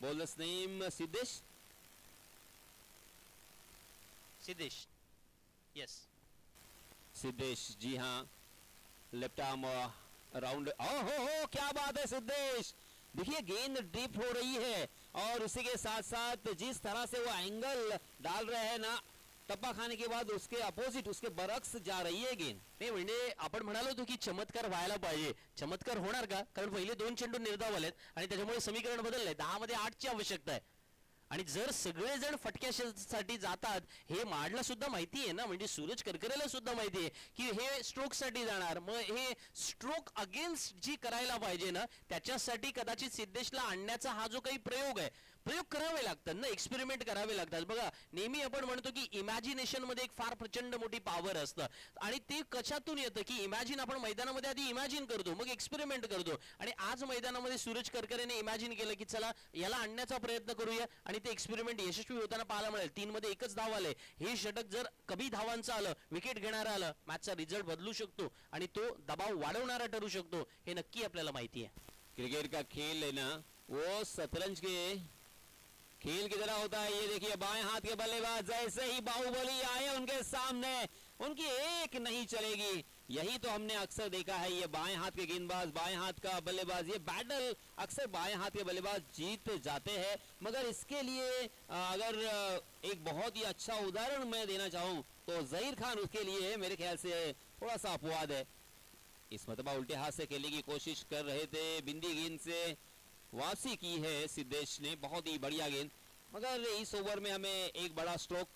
[SPEAKER 1] Bowler's name Siddhesh.
[SPEAKER 2] Siddhesh, yes
[SPEAKER 1] Siddhesh, जी हाँ, लेफ्ट आर्म राउंड. हो क्या बात है सिद्धेश, देखिए गेंद ड्रिप हो रही है और उसी के साथ साथ जिस तरह से वो एंगल डाल रहे हैं ना, टप्पा खाने के बाद उसके अपोजिट उसके बरक्स जा रही है गेंद.
[SPEAKER 2] नाही म्हणजे आपण म्हणालो होतो की चमत्कार व्हायला पाहिजे, चमत्कार होणार का, कारण पहिले 2 चेंडू निर्धाव आलेत आणि त्याच्यामुळे समीकरण बदललंय. 10 मध्ये 8 ची आवश्यकता आहे आणि जर सगळेजण फटक्यासाठी जातात हे माडला सुद्धा माहिती आहे ना, म्हणजे सूरज करकरेला सुद्धा माहिती आहे की हे स्ट्रोक साठी जाणार, मग हे स्ट्रोक अगेन्स्ट जी करायला पाहिजे ना त्याच्यासाठी कदाचित सिद्धेशला आणण्याचा हा जो काही प्रयोग आहे, प्रयोग करावे लागतात ना, एक्सपेरिमेंट करावे लागतात. बघा नेहमी आपण म्हणतो की इमॅजिनेशन मध्ये एक फार प्रचंड मोठी पॉवर असतं आणि ते कशातून येतं की इमॅजिन आपण मैदानामध्ये आधी इमॅजिन करतो, मग एक्सपेरिमेंट करतो. आणि आज मैदानामध्ये सूरज करकरेने इमॅजिन केलं की चला याला आणण्याचा प्रयत्न करूया आणि ते एक्सपेरिमेंट यशस्वी होताना पाहायला मिळेल. 3 मध्ये 1च धाव आले. हे षटक जर कमी धावांचं आलं, विकेट घेणारं आलं, मॅचचा रिझल्ट बदलू शकतो आणि तो दबाव वाढवणारा ठरू शकतो, हे नक्की आपल्याला माहिती आहे.
[SPEAKER 1] क्रिकेट का खेल है ना, वो शतरंज के खेल की तरह होता है। ये देखिए बाएं हाथ के बल्लेबाज जैसे ही बाहुबली आए उनके सामने उनकी एक नहीं चलेगी। यही तो हमने अक्सर देखा है, ये बाएं हाथ के गेंदबाज, बाएं हाथ का बल्लेबाज, ये बैटल अक्सर बाएं हाथ के बल्लेबाज जीत जाते हैं। मगर इसके लिए अगर एक बहुत ही अच्छा उदाहरण मैं देना चाहूं तो जहीर खान उसके लिए मेरे ख्याल से थोड़ा सा अपवाद है। इस मरतबा उल्टे हाथ से खेलने की कोशिश कर रहे थे, बिंदी गेंद से वापसी की है सिद्धेश ने, बहुत ही बढ़िया गेंद। मगर इस ओवर में हमें एक बड़ा स्ट्रोक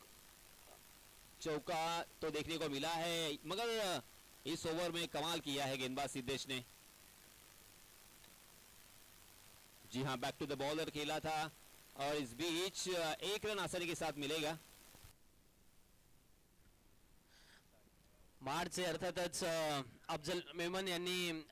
[SPEAKER 1] चौका तो देखने को मिला है, मगर इस ओवर में कमाल किया है गेंदबाज सिद्धेश ने। जी हां, बैक टू द बॉलर खेला था और इस बीच एक रन आसानी के साथ मिलेगा।
[SPEAKER 2] महाडचे अर्थातच अफजल मेमन यांनी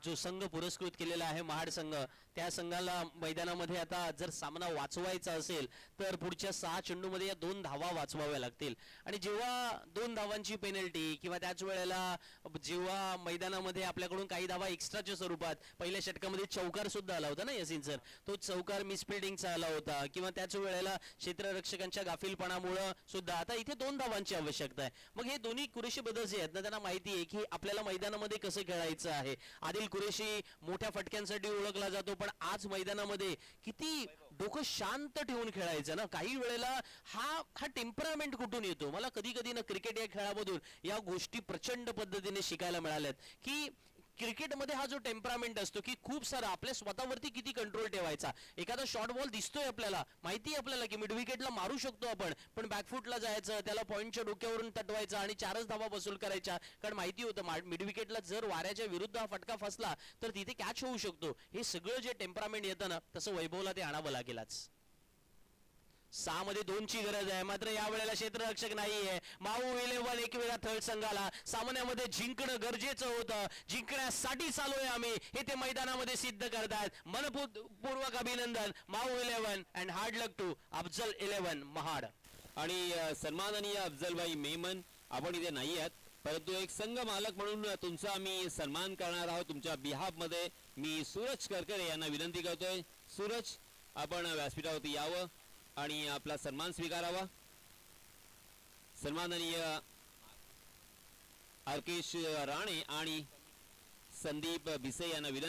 [SPEAKER 2] जो संघ पुरस्कृत केलेला आहे महाड संघ, त्या संघाला मैदानामध्ये आता जर सामना वाचवायचा असेल तर पुढच्या 6 चेंडूमध्ये या 2 धावा वाचवाव्या लागतील। आणि जेव्हा 2 धावांची पेनल्टी किंवा त्याच वेळेला जेव्हा मैदानामध्ये आपल्याकडून काही धावा एक्स्ट्राच्या स्वरूपात पहिल्या षटकामध्ये चौकार सुद्धा आला होता ना यासिन सर, तो चौकार मिसफिल्डिंगचा आला होता किंवा त्याच वेळेला क्षेत्ररक्षकांच्या गाफीलपणामुळे सुद्धा आता इथे 2 धावांची आवश्यकता आहे। मग हे दोन्ही कुरेशी बदल जे आहेत ना, त्यांना माहिती आहे की आपल्याला मैदानामध्ये कसं खेळायचं आहे। आदिल कुरेशी मोठ्या फटक्यांसाठी ओळखला जातो, पण आज मैदानामध्ये किती डोकं शांत ठेवून खेळायचं ना। काही वेळेला हा टेम्परामेंट कुठून येतो, मला कधी कधी ना क्रिकेट या खेळामधून या गोष्टी प्रचंड पद्धतीने शिकायला मिळाल्यात की क्रिकेटमध्ये हा जो टेम्परामेंट असतो की खूप सारा आपल्या स्वतःवरती किती कंट्रोल ठेवायचा। एखादा शॉर्ट बॉल दिसतोय आपल्याला, माहिती आहे आपल्याला की मिड विकेटला मारू शकतो आपण, पण बॅकफुटला जायचं, त्याला पॉइंटच्या डोक्यावरून तटवायचं आणि 4च धावा वसूल करायच्या, कारण माहिती होतं मिड विकेटला जर वाऱ्याच्या विरुद्ध हा फटका फसला तर तिथे कॅच होऊ शकतो। हे सगळं जे टेम्परामेंट येतं ना, तसं वैभवला ते आणावं लागेलच। 6 मध्ये 2 ची गरज आहे, मात्र या वेळेला क्षेत्ररक्षक नाहीये। माऊ 11 एक वेळा थर्ड संघाला सामन्यामध्ये जिंकणं गरजेचं होतं, जिंकण्यासाठी चालूय आम्ही, हे ते मैदानामध्ये सिद्ध करतात। मनपूर्वक अभिनंदन Mau 11 and hard luck to Afzal 11 Mahad.
[SPEAKER 1] आणि सन्माननीय अफजलभाई मेमन, आपण इथे नाही आहात, परंतु एक संघ मालक म्हणून तुमचा मी सन्मान करणार आहोत। तुमच्या बिहाफ मध्ये मी सूरज करकरे यांना विनंती करतोय, सूरज आपण व्यासपीठावरती यावं आणि आपला सन्मान स्वीकारावा। सन्माननीय आरकेश राणे आणि संदीप भिसे यांना विनंती